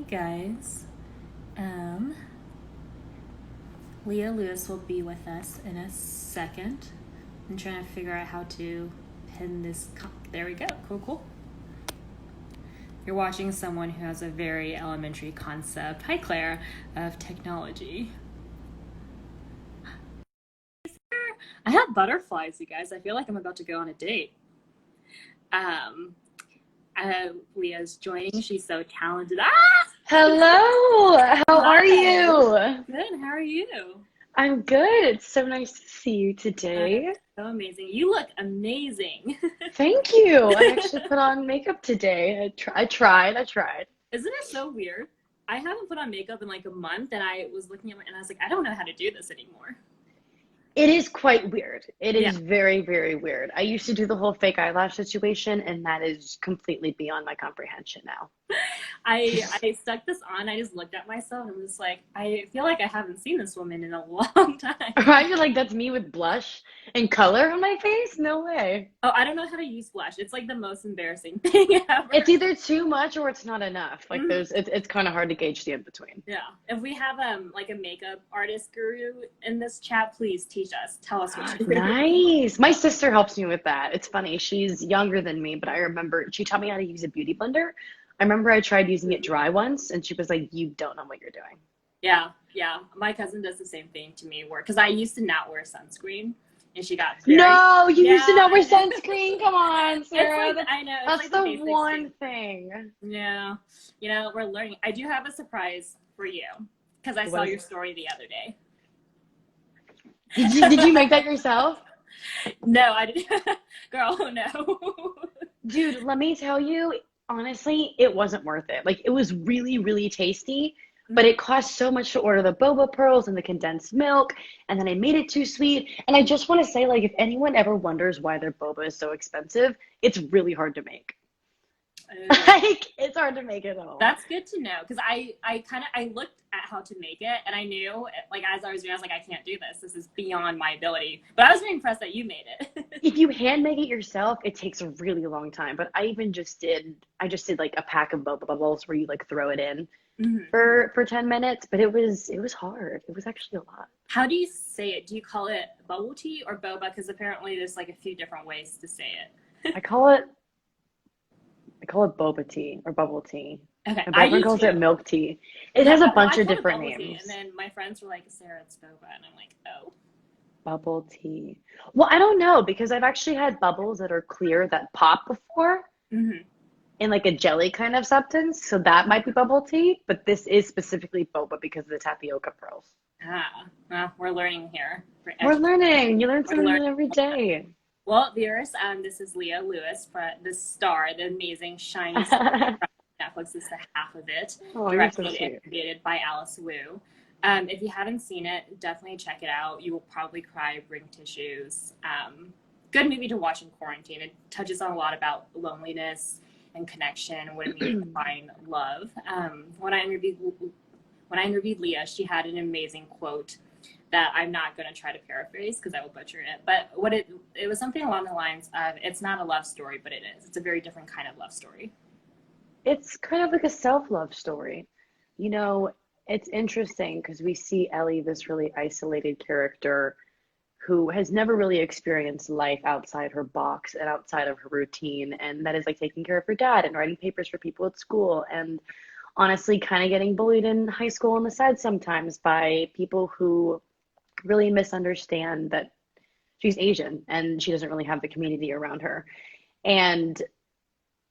Hey guys, um, Leah Lewis will be with us in a second. I'm trying to figure out how to pin this. There we go. Cool, cool. You're watching someone who has a very elementary concept. Hi, Claire, of technology. I have butterflies, you guys. I feel like I'm about to go on a date. Um, Leah's joining. She's so talented. Ah! Hello, how are Hi. you? Good. How are you? I'm good. It's so nice to see you That's today. so amazing. You look amazing. Thank you. I actually put on makeup today. I tried. Isn't it so weird? I haven't put on makeup in like a month, and I was looking at and I was like, I don't know how to do this anymore. It is quite weird. It Yeah. is very, very weird. I used to do the whole fake eyelash situation, and that is completely beyond my comprehension now. I stuck this on. I just looked at myself and was like, I feel like I haven't seen this woman in a long time. I feel like that's me with blush and color on my face? No way. Oh, I don't know how to use blush. It's like the most embarrassing thing It's ever. either too much or it's not enough. Like Mhm. it's kind of hard to gauge the in between. Yeah. If we have like a makeup artist guru in this chat, please teach us. Tell us what to do. Nice. My sister helps me with that. It's funny. She's younger than me, but I remember she taught me how to use a beauty blender. I remember I tried using it dry once, and she was like, "You don't know what you're doing." Yeah, yeah. My cousin does the same thing to me where because I used to not wear sunscreen and she got very No, you used to yeah. not wear sunscreen. Come on, It's Sarah. like I know, it's That's like the the basics one thing. thing. Yeah. We're learning. I do have a surprise for you because I What saw is your it? story the other day. Did you make that yourself? No, I didn't. Girl, no. Dude, let me tell you, honestly, it wasn't worth it. Like, it was really, really tasty, but Mhm. it cost so much to order the boba pearls and the condensed milk, and then I made it too sweet. And I just want to say, like, if anyone ever wonders why their boba is so expensive, it's really hard to make. Oh. Like, it's hard to make at all. That's good to know because I looked at how to make it and I knew like as I was doing I was like I can't do this. This is beyond my ability. But I was very impressed that you made it. If you hand make it yourself, it takes a really long time. But I just did like a pack of boba bubbles where you like throw it in Mhm. for 10 minutes, but it was hard. It was actually a lot. How do you say it? Do you call it bubble tea or boba? Because apparently there's like a few different ways to say it. I call it I call it boba tea or bubble tea. Okay, My I boyfriend do calls it too. milk tea. It No, has a well, I bunch of call it different bubble tea, and names. then my friends were like, "Sarah, it's boba," and I'm like, "Oh, Bubble tea. Well, I don't know because I've actually had bubbles that are clear that pop before mm-hmm. in like a jelly kind of substance. So that might be bubble tea, but this is specifically boba because of the tapioca pearls. Ah, well, we're learning here. We're We're educated. learning. You learn We're something learning." new every day. Well, viewers, this is Leah Lewis, the star, the amazing shiny star from Netflix is the half of it, Oh, you're so directed and sweet. created by Alice Wu. If you haven't seen it, definitely check it out. You will probably cry, bring tissues. Good movie to watch in quarantine. It touches on a lot about loneliness and connection and what it means to find love. When I interviewed Leah, she had an amazing quote that I'm not going to try to paraphrase because I will butcher it. But it was something along the lines of, "It's not a love story, but it is. It's a very different kind of love story." It's kind of like a self-love story. You know, it's interesting because we see Ellie, this really isolated character who has never really experienced life outside her box and outside of her routine. And that is like taking care of her dad and writing papers for people at school and honestly kind of getting bullied in high school on the side sometimes by people who really misunderstand that she's Asian and she doesn't really have the community around her. And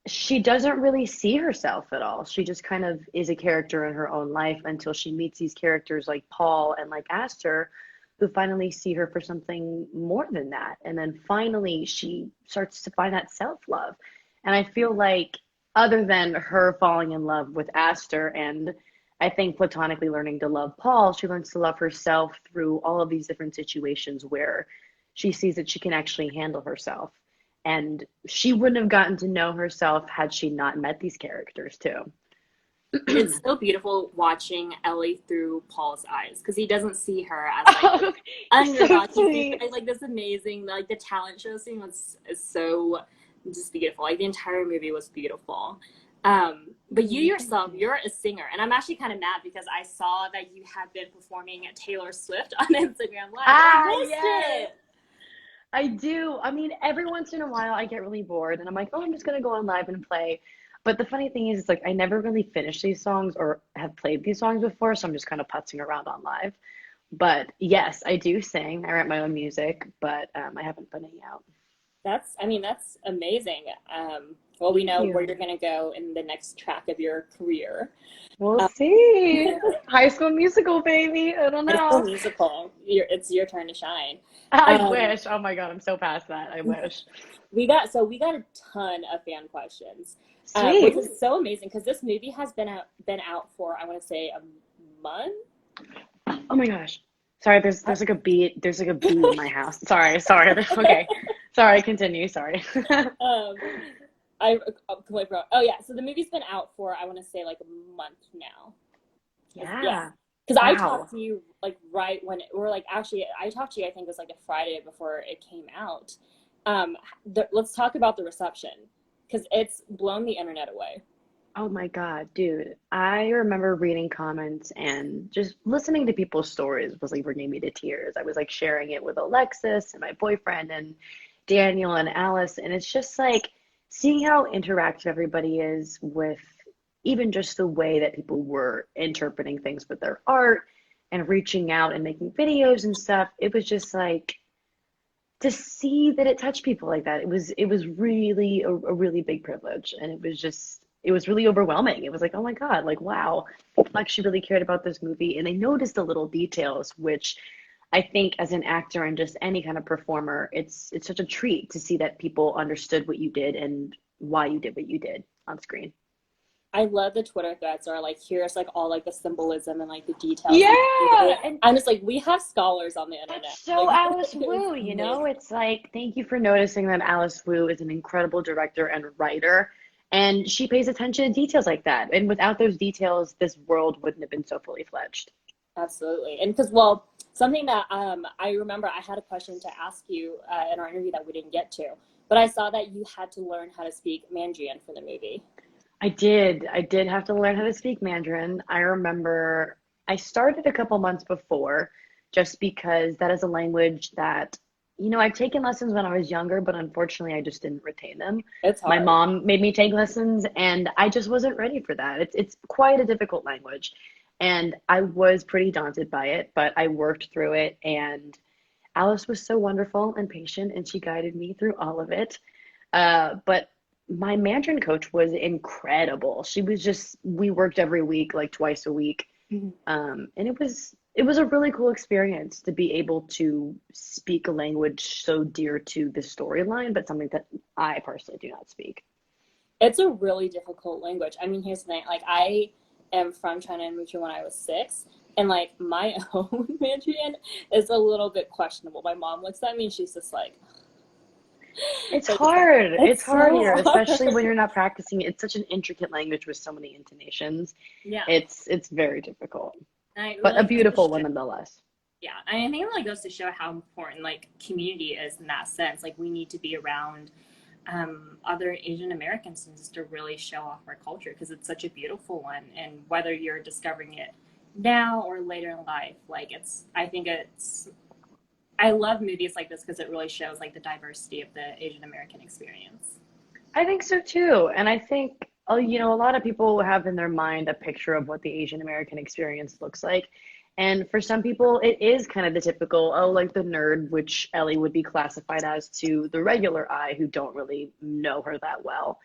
she doesn't really see herself at all. She just kind of is a character in her own life until she meets these characters like Paul and like Aster, who finally see her for something more than that. And then finally, she starts to find that self love. And I feel like, other than her falling in love with Aster and I think platonically learning to love Paul, she learns to love herself through all of these different situations where she sees that she can actually handle herself. And she wouldn't have gotten to know herself had she not met these characters too. It's so beautiful watching Ellie through Paul's eyes because he doesn't see her as like this Oh, you're so underdog. He sees her sweet. as like this amazing, like the talent show scene was is so just beautiful. Like the entire movie was beautiful. But you Thank yourself, you. you're a singer, and I'm actually kind of mad because I saw that you have been performing at Taylor Swift on Instagram Live, and I Ah, missed yes. it. I do. I mean, every once in a while I get really bored and I'm like, oh, I'm just gonna go on live and play. But the funny thing is, it's like I never really finished these songs or have played these songs before, so I'm just kind of putzing around on live. But yes, I do sing. I write my own music, but I haven't put any out. I mean, that's amazing. Well, we Thank know where you're you. going to go in the next track of your career. We'll Um, see. High School Musical, baby. I don't High School know. Musical, it's your turn to shine. I Um, wish. Oh my God, I'm so past that. I wish. we got a ton of fan questions, which Sweet. is so amazing because this movie has been out for I want to say a month. Oh my gosh. Sorry, there's like a bee. There's like a bee in my house. Sorry. Okay. Sorry, continue. Sorry. um, I completely forgot. Oh yeah, so the movie's been out for I want to say like a month now. Yeah, Yeah. because I Wow. talked to you like right when or like actually I talked to you I think it was like a Friday before it came out. Um, let's talk about the reception because it's blown the internet away. Oh my God, dude. I remember reading comments and just listening to people's stories was like bringing me to tears. I was like sharing it with Alexis and my boyfriend and Daniel and Alice, and it's just like seeing how interactive everybody is with even just the way that people were interpreting things with their art and reaching out and making videos and stuff. It was just like to see that it touched people like that. It was really a really big privilege, and it was really overwhelming. It was like, oh my God, like wow, people actually really cared about this movie, and they noticed the little details, which I think as an actor and just any kind of performer, it's such a treat to see that people understood what you did and why you did what you did on screen. I love the Twitter threads are like here's like all like the symbolism and like the details in the Yeah, movie. and I'm just like we have scholars on the that's internet. so Like Alice it was Wu, you know? amazing. It's like, thank you for noticing that Alice Wu is an incredible director and writer, and she pays attention to details like that. And without those details, this world wouldn't have been so fully fledged. Absolutely. And because, well, something that I remember I had a question to ask you in our interview that we didn't get to, but I saw that you had to learn how to speak Mandarin for the movie. I did. I did have to learn how to speak Mandarin. I remember I started a couple months before just because that is a language that, I've taken lessons when I was younger, but unfortunately I just didn't retain them. It's My hard. mom made me take lessons and I just wasn't ready for that. It's quite a difficult language. And I was pretty daunted by it, but I worked through it and Alice was so wonderful and patient and she guided me through all of it. But my Mandarin coach was incredible. We worked every week, like twice a week. Mhm. And it was a really cool experience to be able to speak a language so dear to the storyline, but something that I personally do not speak. It's a really difficult language. I mean, here's the thing. Like, I am from China and moved here when I was 6. And, like, my own Mandarin is a little bit questionable. My mom looks at me and she's just It's like it's like, hard. It's it's hard so here, especially when hard. you're not practicing. It's such an intricate language with so many intonations. Yeah. It's very difficult, And it but a really goes to beautiful show. one nonetheless. Yeah, I think it really goes to show how important like community is in that sense. Like we need to be around other Asian Americans just to really show off our culture because it's such a beautiful one. And whether you're discovering it now or later in life, like I think I love movies like this because it really shows like the diversity of the Asian American experience. I think so too. And I think, a lot of people have in their mind a picture of what the Asian American experience looks like. And for some people, it is kind of the typical, oh, like the nerd, which Ellie would be classified as to the regular eye who don't really know her that well.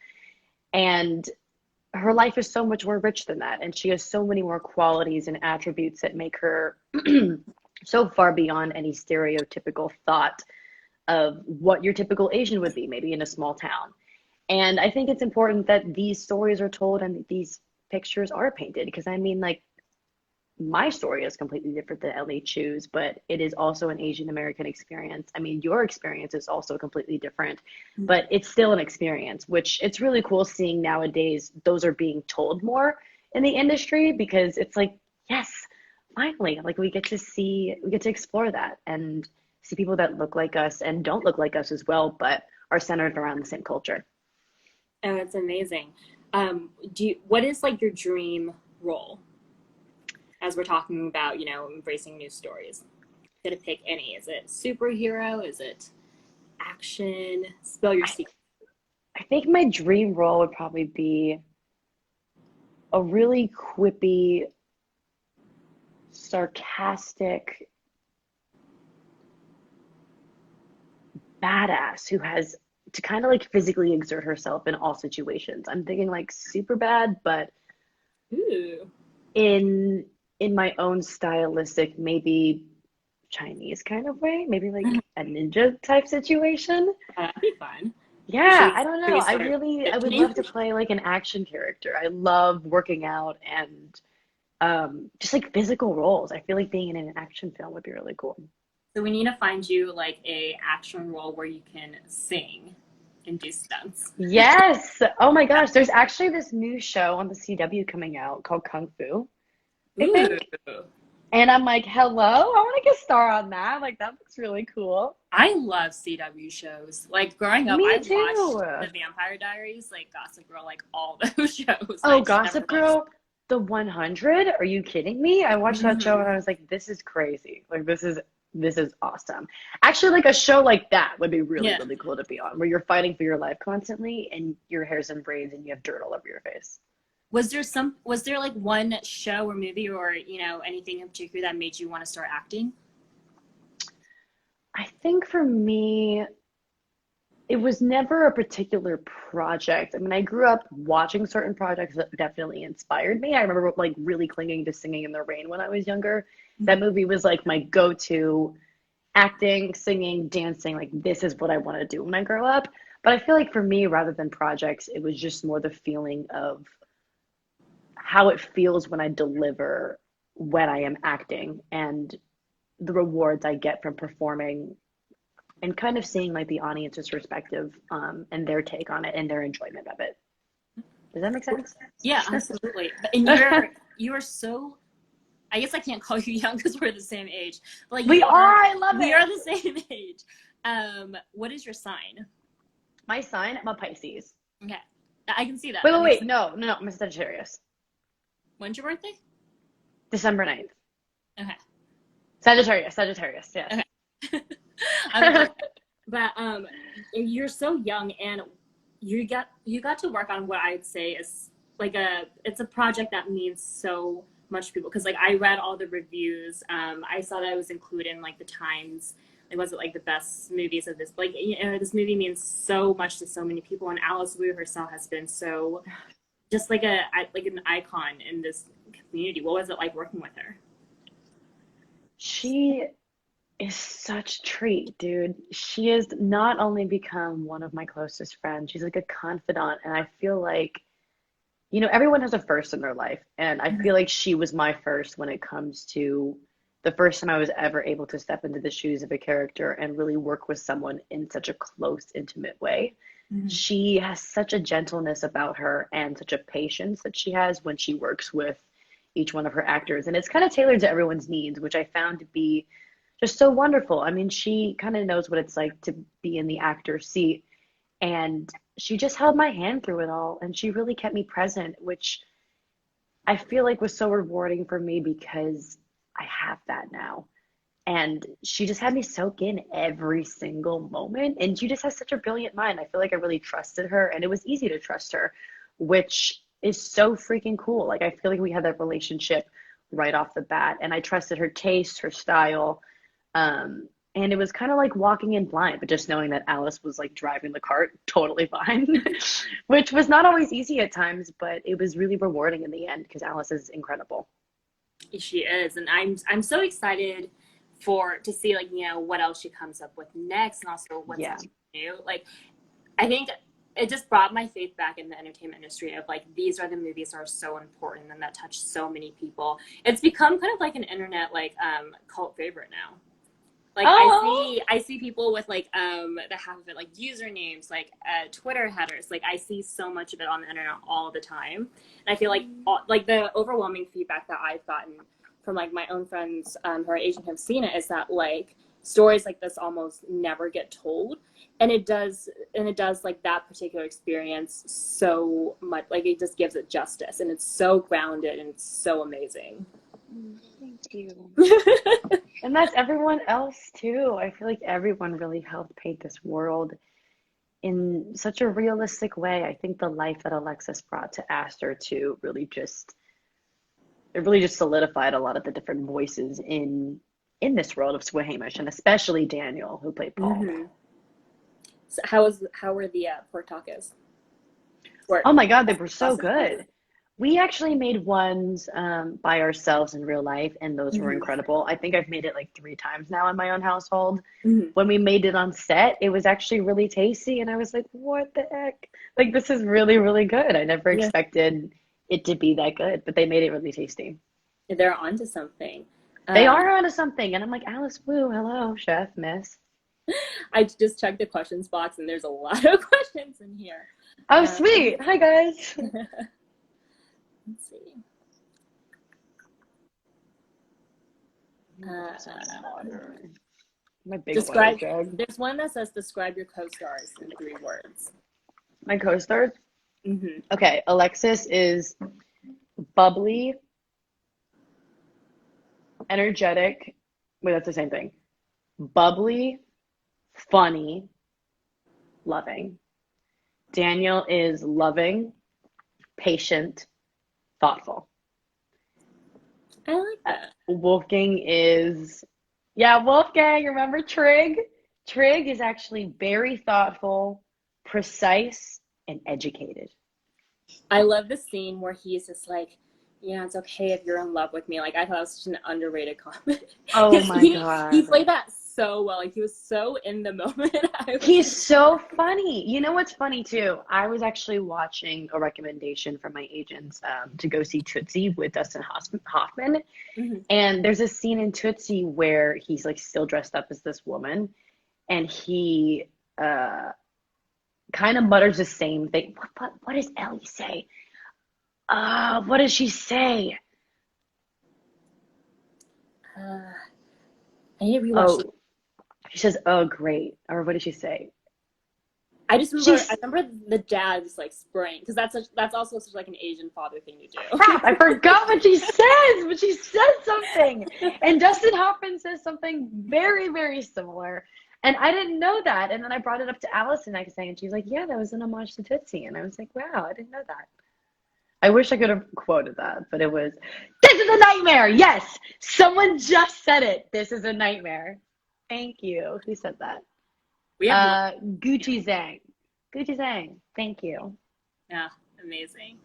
And her life is so much more rich than that. And she has so many more qualities and attributes that make her so far beyond any stereotypical thought of what your typical Asian would be, maybe in a small town. And I think it's important that these stories are told and that these pictures are painted because I mean, like, my story is completely different than Ellie Chu's, but it is also an Asian American experience. I mean, your experience is also completely different, but it's still an experience, which it's really cool seeing nowadays those are being told more in the industry because it's like, yes, finally, like we get to explore that and see people that look like us and don't look like us as well, but are centered around the same culture. Oh, it's amazing. What is like your dream role as we're talking about, embracing new stories? Gonna pick any. Is it superhero? Is it action? Spell your I, secret. I think my dream role would probably be a really quippy, sarcastic badass who has to kind of like physically exert herself in all situations. I'm thinking like super bad, but Ooh, in in my own stylistic, maybe Chinese kind of way, maybe like a ninja type situation. that'd be fun. Yeah, I don't Should know. we start I would pitching? love to play like an action character. I love working out and just like physical roles. I feel like being in an action film would be really cool. So we need to find you like a action role where you can sing and do stunts. Yes. Oh my gosh, there's actually this new show on the CW coming out called Kung Fu, I Ooh, think. And I'm like, hello, I want to get a star on that. Like, that looks really cool. I love CW shows. Like growing up, Me I watched too. The Vampire Diaries, like Gossip Girl, like all those shows. I Oh, just never Gossip watched. Girl, The 100? Are you kidding me? I watched that show Mhm. and I was like, this is crazy. Like, this is awesome. Actually, like a show like that would be really, Yeah. really cool to be on, where you're fighting for your life constantly and your hair's in braids and you have dirt all over your face. Was there like one show or movie or, anything in particular that made you want to start acting? I think for me, it was never a particular project. I mean, I grew up watching certain projects that definitely inspired me. I remember like really clinging to Singing in the Rain when I was younger. That Mhm. movie was like my go-to acting, singing, dancing. Like, this is what I want to do when I grow up. But I feel like for me, rather than projects, it was just more the feeling of how it feels when I deliver when I am acting and the rewards I get from performing and kind of seeing like the audience's perspective and their take on it and their enjoyment of it. Does that make sense? Yeah, absolutely. And you are so, I guess I can't call you young because we're the same age. But like We are, I love we are it. the same age. What is your sign? My sign, I'm a Pisces. Okay. I can see that. Wait, That wait, makes wait. sense. No, I'm a Sagittarius. When's your birthday? December 9th. Okay. Sagittarius, yes. Okay. I'm, but you're so young and you got to work on what I'd say is like it's a project that means so much to people because like I read all the reviews. I saw that it was included in like the Times. Like was it like the best movies of this? Like this movie means so much to so many people, and Alice Wu herself has been so just like an icon in this community. What was it like working with her? She is such a treat, dude. She has not only become one of my closest friends, she's like a confidant. And I feel like, everyone has a first in their life. And I feel like she was my first when it comes to the first time I was ever able to step into the shoes of a character and really work with someone in such a close, intimate way. Mm-hmm. She has such a gentleness about her and such a patience that she has when she works with each one of her actors. And it's kind of tailored to everyone's needs, which I found to be just so wonderful. I mean, she kind of knows what it's like to be in the actor seat. And she just held my hand through it all. And she really kept me present, which I feel like was so rewarding for me because I have that now. And she just had me soak in every single moment. And she just has such a brilliant mind. I feel like I really trusted her, and it was easy to trust her, which is so freaking cool. Like, I feel like we had that relationship right off the bat, and I trusted her taste, her style. And it was kind of like walking in blind, but just knowing that Alice was like driving the cart totally fine, which was not always easy at times, but it was really rewarding in the end because Alice is incredible. She is, and I'm so excited for to see like what else she comes up with next, and also what's Yeah. new. Like I think it just brought my faith back in the entertainment industry of like these are the movies that are so important and that touch so many people. It's become kind of like an internet like cult favorite now. Like Oh, I see people with like the half of it like usernames like Twitter headers. Like I see so much of it on the internet all the time, and I feel like like the overwhelming feedback that I've gotten from like my own friends who are Asian have seen it is that like stories like this almost never get told, and it does like that particular experience so much, like it just gives it justice, and it's so grounded and it's so amazing. Thank you. And that's everyone else too. I feel like everyone really helped paint this world in such a realistic way. I think the life that Alexis brought to Aster too really just solidified a lot of the different voices in this world of Squamish, and especially Daniel, who played Paul. Mm-hmm. So how were the pork tacos? Oh my God, they were so good. We actually made ones by ourselves in real life, and those were Mm-hmm. incredible. I think I've made it like 3 times now in my own household. Mm-hmm. When we made it on set, it was actually really tasty, and I was like, what the heck? Like, this is really, really good. I never Yeah, expected it to be that good, but they made it really tasty. they're onto something. They Um, are onto something, and I'm like, Alice Wu, hello, chef, miss. I just checked the questions box, and there's a lot of questions in here. Oh, Um, sweet. Hi, guys. let's see. Uh, Some water. My big water describe. jug. There's one that says describe your co-stars in 3 words. My co-stars. Mm-hmm. Okay, Alexis is bubbly, energetic. Wait, that's the same thing. Bubbly, funny, loving. Daniel is loving, patient, thoughtful. I like that. Wolfgang is, yeah, Wolfgang, remember Trig? Trig is actually very thoughtful, precise, and educated. I love the scene where he's just like, "Yeah, it's okay if you're in love with me." Like I thought it was such an underrated comment Oh because my he God. played that so well. Like he was so in the moment. I was He's just, so funny. You know what's funny too? I was actually watching a recommendation from my agents to go see Tootsie with Dustin Hoffman. mhm. And there's a scene in Tootsie where he's like still dressed up as this woman, and he uh, kind of mutters the same thing. What does Ellie say? What does she say? uh, I need to rewatch this. Oh, she says, "Oh, great." Or what did she say? I just remember. I She's remember the dad just like spraying because that's also such like an Asian father thing to crap. I forgot what she says, but she says something. do. And Dustin Hoffman says something very, very similar. And I didn't know that. And then I brought it up to Alice the next day, and she's like, "Yeah, that was an homage to Tootsie." And I was like, "Wow, I didn't know that." I wish I could have quoted that, but it was, "This is a nightmare." Yes, someone just said it. This is a nightmare. Thank you. Who said that? We have one. Gucci Zhang. Gucci Zhang. Thank you. Yeah, amazing.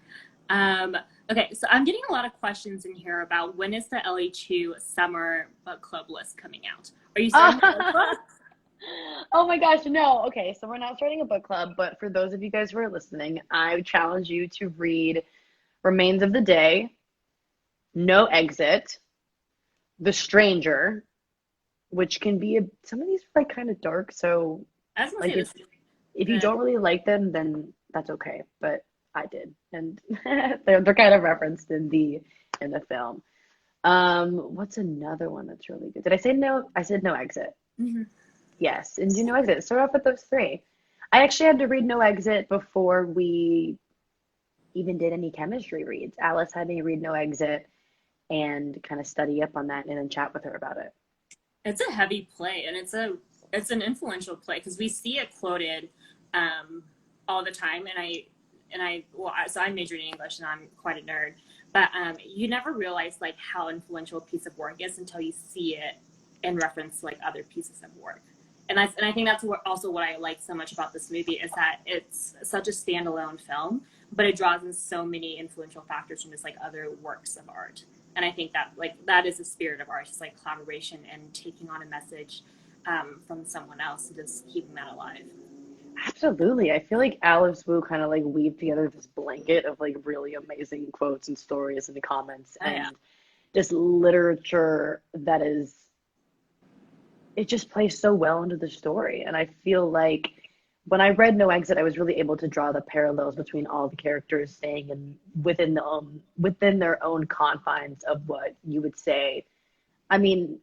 Um, okay, so I'm getting a lot of questions in here about when is the LH2 summer book club list coming out? Are you starting the book club? Oh my gosh, no. Okay, so we're not starting a book club, but for those of you guys who are listening, I challenge you to read Remains of the Day, No Exit, The Stranger, which can be some of these are like kind of dark, so I was gonna like say this. if you The don't really like them, then that's okay. But I did, and they're kind of referenced in the film. What's another one that's really good? Did I say no? I said No Exit. Mhm. Yes, and do No Exit. Start off with those three. I actually had to read No Exit before we even did any chemistry reads. Alice had me read No Exit and kind of study up on that and then chat with her about it. It's a heavy play, and it's an influential play because we see it quoted um, all the time. So I majored in English, and I'm quite a nerd. But you never realize like how influential a piece of work is until you see it in reference to like other pieces of work. And I think that's also what I like so much about this movie is that it's such a standalone film, but it draws in so many influential factors from just like other works of art. And I think that like that is the spirit of art, just like collaboration and taking on a message from someone else and just keeping that alive. Absolutely. I feel like Alice Wu kind of like weaved together this blanket of like really amazing quotes and stories and comments Oh yeah. and just literature that is it just plays so well into the story. And I feel like when I read No Exit, I was really able to draw the parallels between all the characters staying in within their own confines of what you would say. I mean,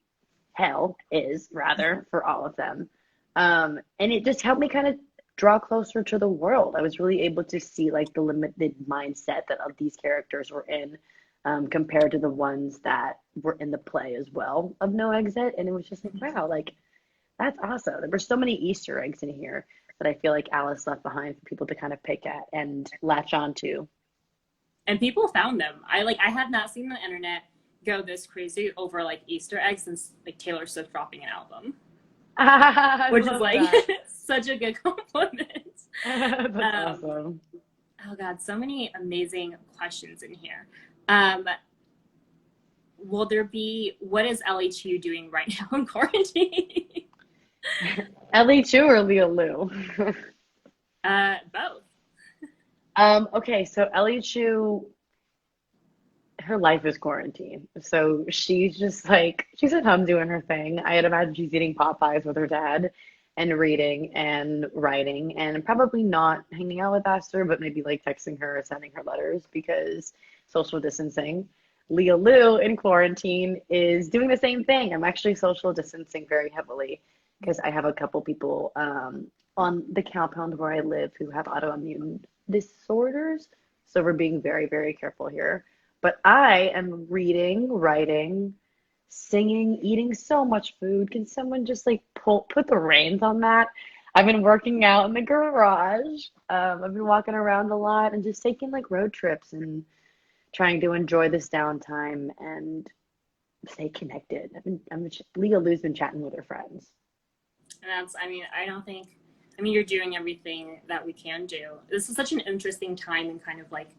hell is rather for all of them. And it just helped me kind of draw closer to the world. I was really able to see like the limited mindset that these characters were in, compared to the ones that were in the play as well of No Exit. And it was just like, wow, like that's awesome. There were so many Easter eggs in here that I feel like Alice left behind for people to kind of pick at and latch on to. And people found them. I have not seen the internet go this crazy over like Easter eggs since like Taylor Swift dropping an album, I which is love like that. such a good compliment. That's Um, awesome. oh God, so many amazing questions in here. Will there be, what is LH2 doing right now in quarantine? Ellie Chu or Leah Lou? Both. Okay, so Ellie Chu, her life is quarantine. So she's just like, she's at home doing her thing. I'd imagine she's eating Popeyes with her dad and reading and writing and probably not hanging out with Esther, but maybe like texting her or sending her letters because social distancing. Leah Lou in quarantine is doing the same thing. I'm actually social distancing very heavily because I have a couple people on the compound where I live who have autoimmune disorders. So we're being very, very careful here. But I am reading, writing, singing, eating so much food. Can someone just like put the reins on that? I've been working out in the garage. I've been walking around a lot and just taking like road trips and trying to enjoy this downtime and stay connected. Leah Lou's been chatting with her friends. And that's, I mean, I don't think, I mean, you're doing everything that we can do. This is such an interesting time and kind of like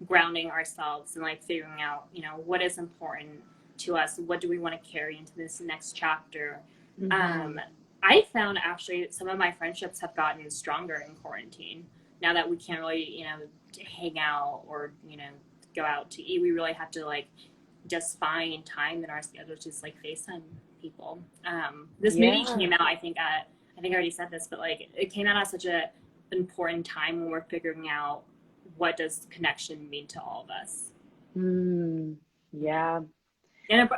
grounding ourselves and like figuring out, you know, what is important to us. What do we want to carry into this next chapter? Mm-hmm. I found actually some of my friendships have gotten stronger in quarantine. Now that we can't really, you know, hang out or, you know, go out to eat, we really have to like just find time in our schedule to just like FaceTime people. This movie Yeah. came out, I think I already said this, but like it came out at such a important time when we're figuring out what does connection mean to all of us. Yeah.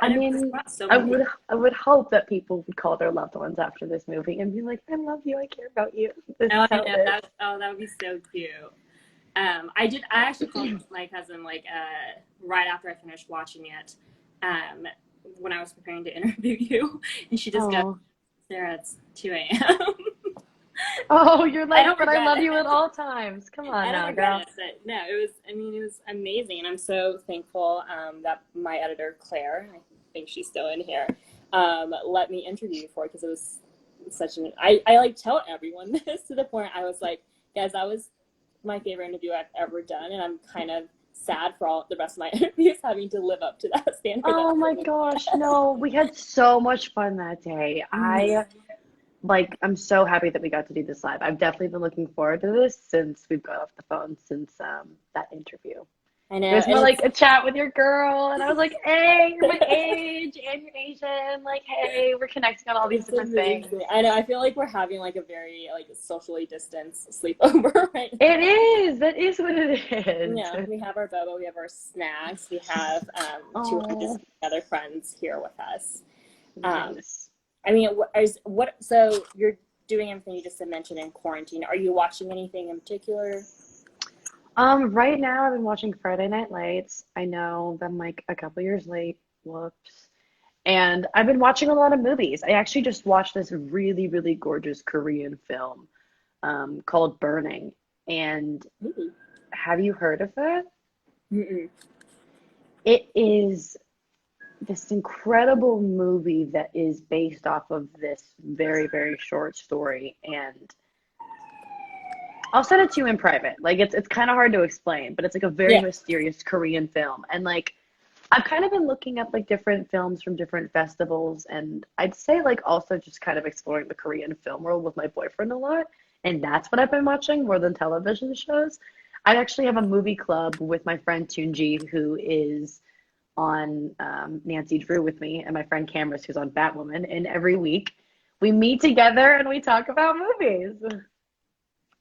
I And it mean, brought so I many would people. I would hope that people would call their loved ones after this movie and be like, "I love you. I care about you. This Oh, is I how know it is." that. Oh, that would be so cute. I actually called my cousin like right after I finished watching it, um, when I was preparing to interview you, and she just goes, Oh, "Sarah, it's 2 a.m." oh, you're I like, don't but I regret love it. you at all times. Come on I don't now, regret girl. it, but no, it was. I mean, it was amazing, and I'm so thankful that my editor Claire, I think she's still in here, let me interview you for it because it was such an. I like tell everyone this to the point I was like, guys, that was my favorite interview I've ever done, and I'm kind of sad for all the rest of my interviews having to live up to that standard that Oh my everyone gosh, has. no, we had so much fun that day. I'm so happy that we got to do this live. I've definitely been looking forward to this since we've got off the phone since that interview. I It know, was and more it's like a chat with your girl, and I was like, "Hey, you're my age, and you're Asian. Like, hey, we're connecting on all these it's different amazing. things." I know. I feel like we're having like a very like socially distanced sleepover right It now. is. That is what it is. Yeah, we have our boba, we have our snacks, we have two of Oh, just other friends here with us. Um, nice. I mean, what? So you're doing everything you just mentioned in quarantine. Are you watching anything in particular? Right now I've been watching Friday Night Lights. I know that I'm like a couple years late. Whoops. And I've been watching a lot of movies. I actually just watched this really, really gorgeous Korean film called Burning. And Ooh. have you heard of it? Mm-mm. It is this incredible movie that is based off of this very, very short story. And I'll send it to you in private. Like it's kind of hard to explain, but it's like a very Yeah. mysterious Korean film. And like I've kind of been looking up like different films from different festivals, and I'd say like also just kind of exploring the Korean film world with my boyfriend a lot. And that's what I've been watching more than television shows. I actually have a movie club with my friend Tunji, who is on Nancy Drew with me, and my friend Cameras, who's on Batwoman. And every week we meet together and we talk about movies.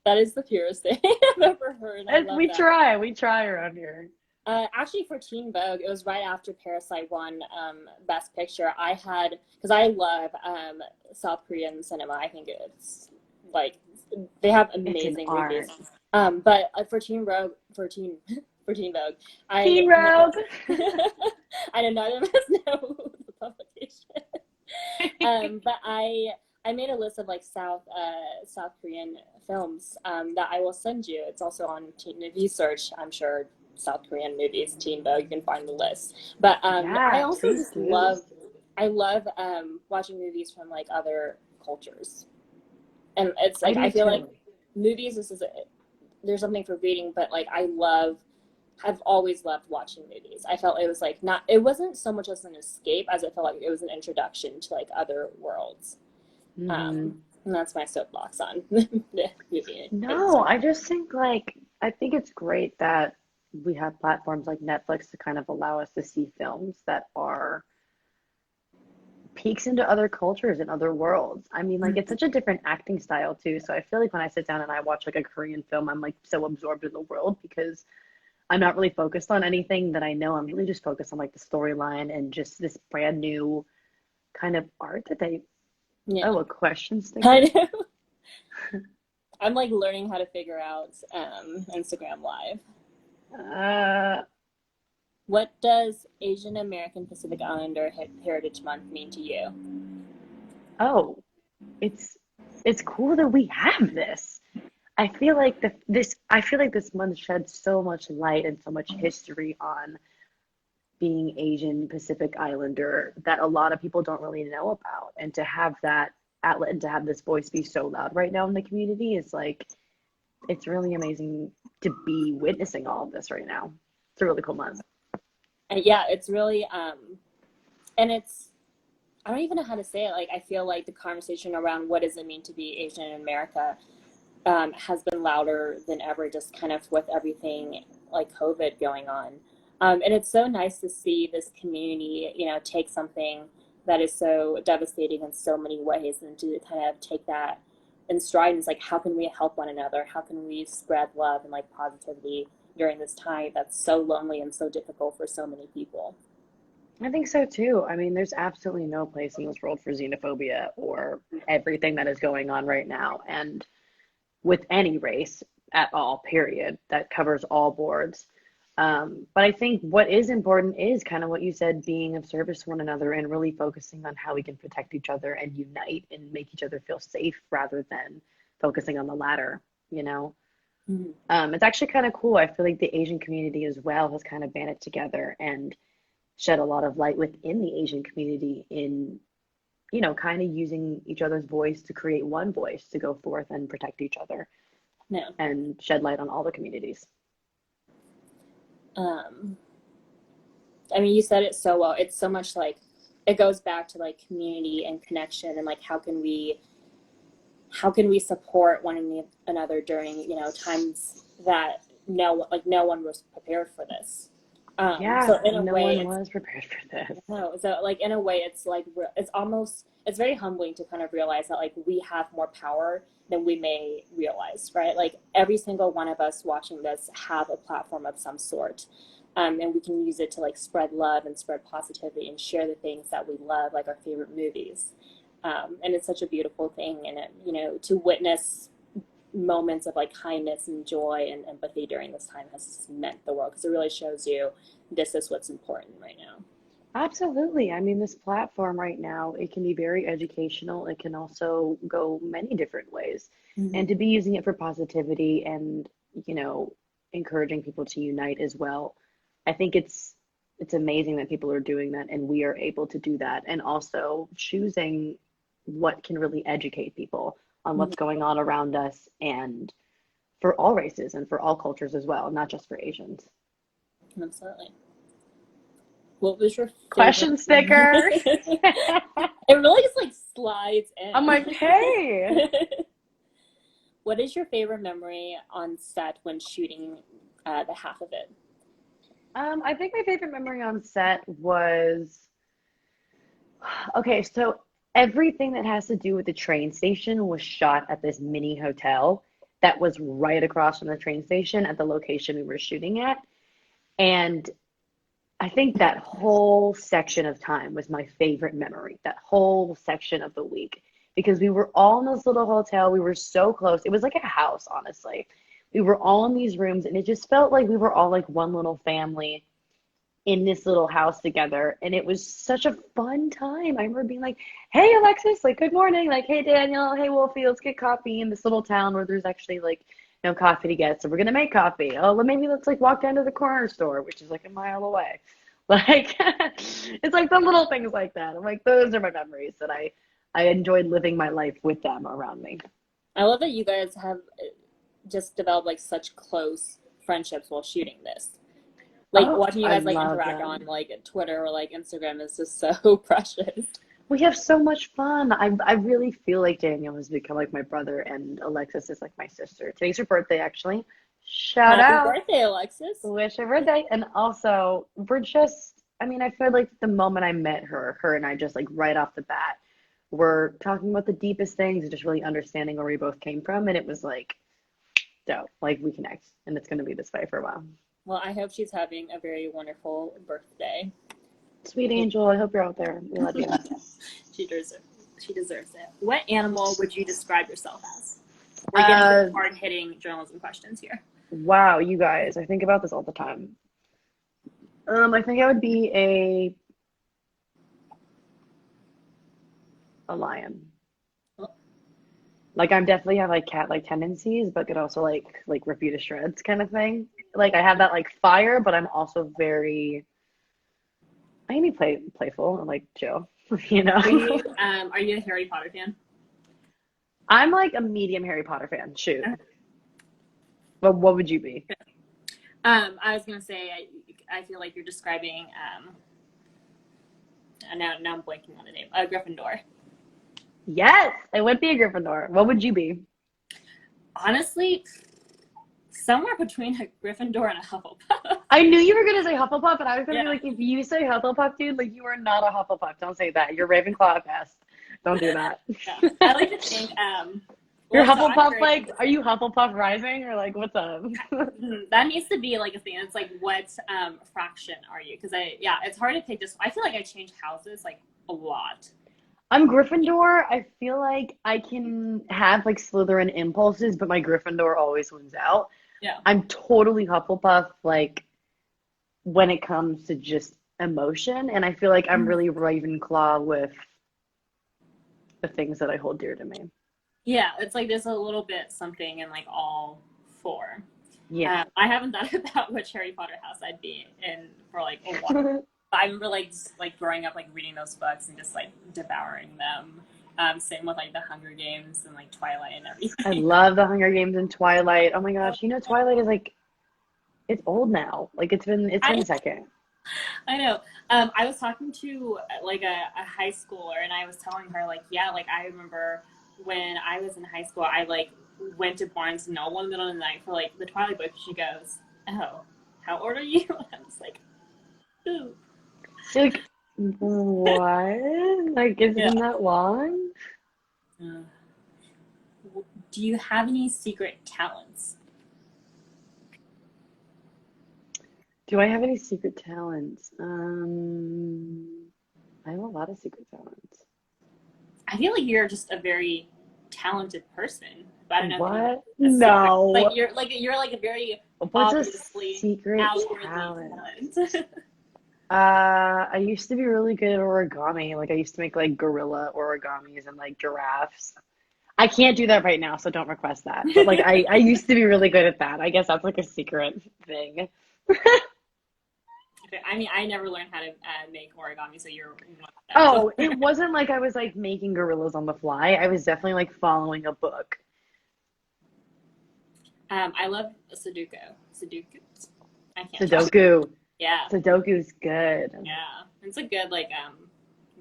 That is the purest thing I've ever heard. I And love that. we try around here. Actually, for Teen Vogue, it was right after Parasite won Best Picture. I had, because I love South Korean cinema. I think it's like they have It's an amazing movies. art. But for Teen Vogue, for Teen Vogue, Teen I made, Rogue. I know none of us know the publication. But I made a list of like South Korean films that I will send you. It's also on Teen. If you search, I'm sure South Korean movies, Teen Vogue, you can find the list. But I Yeah, also please just do. love watching movies from like other cultures, and it's I like I do feel like too. movies. There's something for reading, but like I've always loved watching movies. I felt it was like not, it wasn't so much as an escape as it felt like it was an introduction to like other worlds. Hmm. And that's my soapbox on the movie No, industry. I just think like I think it's great that we have platforms like Netflix to kind of allow us to see films that are peeks into other cultures and other worlds. I mean, like it's such a different acting style too. So I feel like when I sit down and I watch like a Korean film, I'm like so absorbed in the world because I'm not really focused on anything that I know. I'm really just focused on like the storyline and just this brand new kind of art that they, Yeah, oh, a question I sticker. know. I'm like learning how to figure out Instagram Live. Uh, What does Asian American Pacific Islander Heritage Month mean to you? oh, it's it's cool that we have this. I feel like I feel like this month sheds so much light and so much history on being Asian Pacific Islander that a lot of people don't really know about. And to have that outlet and to have this voice be so loud right now in the community is like it's really amazing to be witnessing all of this right now. It's a really cool month. And yeah, it's really and it's I don't even know how to say it. Like I feel like the conversation around what does it mean to be Asian in America has been louder than ever, just kind of with everything like COVID going on. And it's so nice to see this community, take something that is so devastating in so many ways and to kind of take that in stride. And it's like, how can we help one another? How can we spread love and like positivity during this time that's so lonely and so difficult for so many people? I think so too. I mean, there's absolutely no place in this world for xenophobia or everything that is going on right now. And with any race at all, period, that covers all boards. But I think what is important is kind of what you said, being of service to one another and really focusing on how we can protect each other and unite and make each other feel safe rather than focusing on the latter, you know? Mm-hmm. It's actually kind of cool. I feel like the Asian community as well has kind of banded together and shed a lot of light within the Asian community in, kind of using each other's voice to create one voice to go forth and protect each other No. and shed light on all the communities. Um, I mean, you said it so well. It's so much like it goes back to like community and connection and like how can we support one another during times that no one was prepared for this. So Yeah, in a no way one it's was prepared for this. no so like in a way it's like it's very humbling to kind of realize that like we have more power than we may realize, right? Like every single one of us watching this have a platform of some sort, and we can use it to like spread love and spread positivity and share the things that we love, like our favorite movies. And it's such a beautiful thing, and to witness moments of like kindness and joy and empathy during this time has meant the world because it really shows you this is what's important right now. Absolutely. I mean, this platform right now, it can be very educational. It can also go many different ways. And Mm-hmm. to be using it for positivity and, you know, encouraging people to unite as well. I think it's amazing that people are doing that and we are able to do that and also choosing what can really educate people on Mm-hmm. what's going on around us and for all races and for all cultures as well, not just for Asians. Absolutely. What was your favorite? Question sticker. It really just like slides I'm like, in. hey. What is your favorite memory on set when shooting the half of it? I think my favorite memory on set was okay, so everything that has to do with the train station was shot at this mini hotel that was right across from the train station at the location we were shooting at. And I think that whole section of time was my favorite memory, that whole section of the week, because we were all in this little hotel. We were so close. It was like a house, honestly. We were all in these rooms, and it just felt like we were all like one little family in this little house together. And it was such a fun time. I remember being like, hey, Alexis, like, good morning. Like, hey, Daniel, hey, Wolfie, let's get coffee in this little town where there's actually like no coffee to get. So we're going to make coffee. Oh, well, maybe let's like walk down to the corner store, which is like a mile away. Like, it's like the little things like that. I'm like, those are my memories that I enjoyed living my life with them around me. I love that you guys have just developed like such close friendships while shooting this. Like Oh, watching you I guys like love interact on them. like Twitter or like Instagram is just so precious. We have so much fun. I really feel like Daniel has become like my brother and Alexis is like my sister. Today's her birthday, actually. Shout Happy out. birthday, Alexis. Wish her birthday. And also, we're just, I mean, I feel like the moment I met her, her and I just like right off the bat, we're talking about the deepest things and just really understanding where we both came from. And it was like, dope. Like we connect. And it's going to be this way for a while. Well, I hope she's having a very wonderful birthday. Sweet Angel, I hope you're out there. We love you. She deserves she deserves it. What animal would you describe yourself as? We're getting Uh, hard hitting journalism questions here. wow, you guys, I think about this all the time. I think I would be a lion. Like I'm definitely have like cat like tendencies, but could also like rip you to shreds kind of thing. Like I have that like fire, but I'm also very I can be playful and like chill, you know. Are you a Harry Potter fan? I'm like a medium Harry Potter fan. Shoot. But what would you be? I was gonna say I feel like you're describing now I'm blanking on the name. Gryffindor. Yes, I would be a Gryffindor. What would you be? Honestly, somewhere between a Gryffindor and a Hufflepuff. I knew you were gonna say Hufflepuff, and I was gonna be Yeah. like, if you say Hufflepuff, dude, like you are not a Hufflepuff. Don't say that. You're Ravenclaw at best. Don't do that. Yeah. I like to think You're well, so I'm Hufflepuff, very like, are you consistent. Hufflepuff Rising or like what's up? That needs to be like a thing. It's like what fraction are you? Because it's hard to pick just I feel like I change houses like a lot. I'm Gryffindor. I feel like I can have like Slytherin impulses, but my Gryffindor always wins out. Yeah. I'm totally Hufflepuff, like when it comes to just emotion, and I feel like I'm really Ravenclaw with the things that I hold dear to me. Yeah, it's like there's a little bit something in like all four. Yeah. I haven't thought about which Harry Potter house I'd be in for like a while. But I remember like just like growing up like reading those books and just like devouring them. Same with like the Hunger Games and like Twilight and I everything. love the Hunger Games and Twilight. Oh my gosh, you know Twilight is like it's old now. Like it's been I a second. I know. I was talking to like a high schooler, and I was telling her like, yeah, like I remember when I was in high school, I like went to Barnes and Noble in the middle of the night for like the Twilight book. She goes, "Oh, how old are you?" And I was like, "Ooh, You're like, what? Like it's yeah." been that long? Uh, do you have any secret talents? Do I have any secret talents? I have a lot of secret talents. I feel like you're just a very talented person, but I don't know if any What? a secret. No. You're like a very What's a obviously secret outwardly talent? talent. I used to be really good at origami. Like I used to make like gorilla origamis and like giraffes. I can't do that right now, so don't request that. But like I used to be really good at that. I guess that's like a secret thing. I mean, I never learned how to make origami, so you're one of Oh, them. it wasn't like I was like making gorillas on the fly. I was definitely like following a book. I love Sudoku. Sudoku. I can't talk. Sudoku. Yeah, Sudoku's good. yeah. It's a good like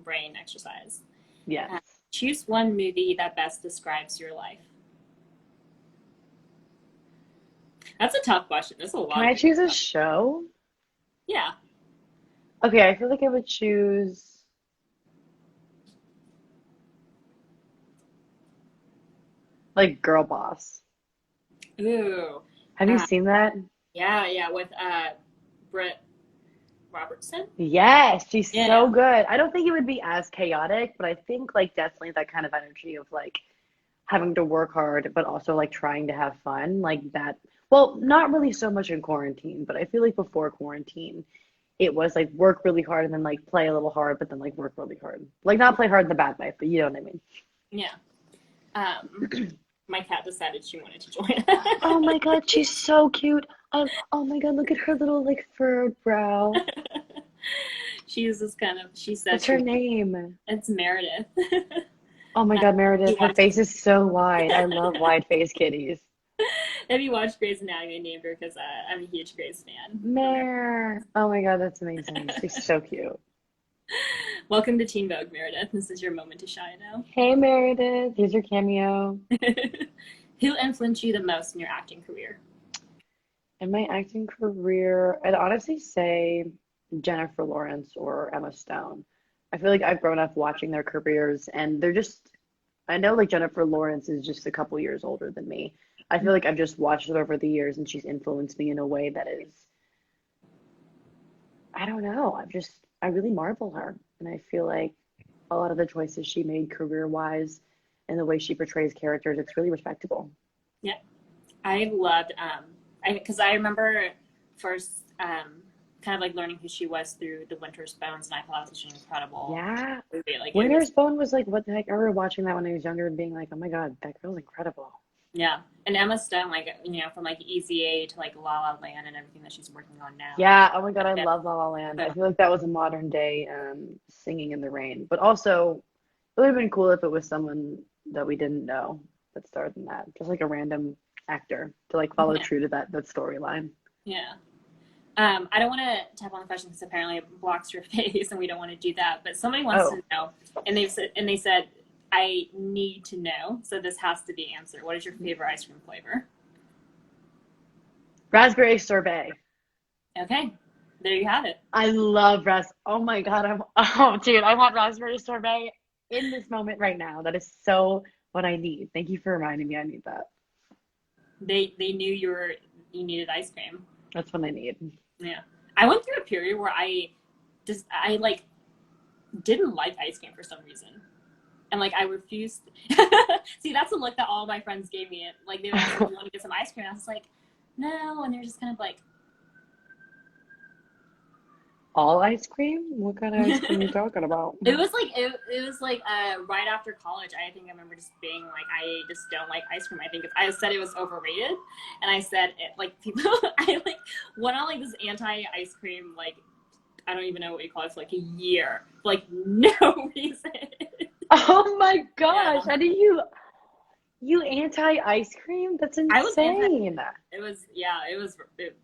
brain exercise. Yes. Uh, choose one movie that best describes your life. That's a tough question. There's a Can lot of I good choose a stuff. show? Yeah. Okay, I feel like I would choose like Girl Boss. Ooh. Have you Uh, seen that? yeah, yeah. With Britt Robertson. Yes, she's so Yeah. good. I don't think it would be as chaotic, but I think like definitely that kind of energy of like having to work hard, but also like trying to have fun, like that. Well, not really so much in quarantine, but I feel like before quarantine, it was like work really hard and then like play a little hard, but then like work really hard. Like not play hard in the bad way, but you know what I mean. Yeah. Um, my cat decided she wanted to join. Oh my God, she's so cute. Oh my God, look at her little like furrowed brow. She's this kind of. She said What's she. her name? It's Meredith. Oh my God, She Meredith, her watches. face is so wide. I love wide face kitties. Have you watched Grey's Anatomy? I named her because I'm a huge Grey's fan. Mare. Oh my God, that's amazing. She's so cute. Welcome to Teen Vogue, Meredith. This is your moment to shine now. Hey Meredith, here's your cameo. Who influenced you the most in your acting career? In my acting career, I'd honestly say Jennifer Lawrence or Emma Stone. I feel like I've grown up watching their careers and they're just, I know like Jennifer Lawrence is just a couple years older than me. I feel like I've just watched her over the years and she's influenced me in a way that is, I don't know. I really marvel her. And I feel like a lot of the choices she made career wise and the way she portrays characters, it's really respectable. Yeah, I loved because I remember first kind of like learning who she was through The Winter's Bones, and I thought it was such an incredible Yeah. movie. Like it was, Winter's Bone was like, what the heck? I remember watching that when I was younger and being like, oh my God, that girl's incredible. yeah. And Emma Stone, like from like Easy A to like La La Land and everything that she's working on now. Yeah, oh my God, I Yeah. love La La Land. I So, feel like that was a modern day Singing in the Rain. But also, it would have been cool if it was someone that we didn't know that starred in that. Just like a random actor to like follow yeah. true to that storyline. Yeah. I don't want to tap on the question because apparently it blocks your face, and we don't want to do that. But somebody wants Oh, to know, and they said, I need to know. So this has to be answered. What is your favorite ice cream flavor? raspberry sorbet. Okay, there you have it. I love oh my God, oh dude, I want raspberry sorbet in this moment right now. That is so what I need. Thank you for reminding me I need that. They knew you needed ice cream. That's what I need. Yeah, I went through a period where I like didn't like ice cream for some reason. And like I refused. See, that's the look that all my friends gave me. Like they would ask me, "Do you want to get some ice cream?" I was like, "No," and they're just kind of like, All ice cream? What kind of ice cream are you talking about? it was like it was like right after college. I think I remember just being like, I just don't like ice cream. I think I said it was overrated, and I said it like people. I like went on like this anti ice cream like I don't even know what you call it for like a year, for, like no reason. Oh my Yeah. gosh, how do you anti ice cream? That's I was anti. insane. It was yeah. It was.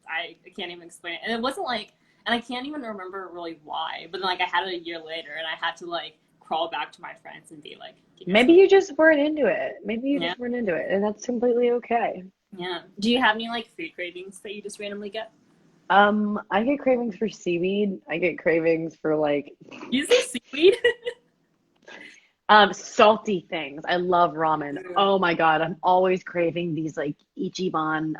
I can't even explain it, and it wasn't like, and I can't even remember really why. But then like I had it a year later, and I had to like crawl back to my friends and be like, "Do you guys Maybe want-" you just weren't into it. Maybe you Yeah, just weren't into it, and that's completely okay. yeah. Do you have any like food cravings that you just randomly get? I get cravings for seaweed. I get cravings for like You say seaweed? salty things. I love ramen. Oh my God, I'm always craving these like Ichiban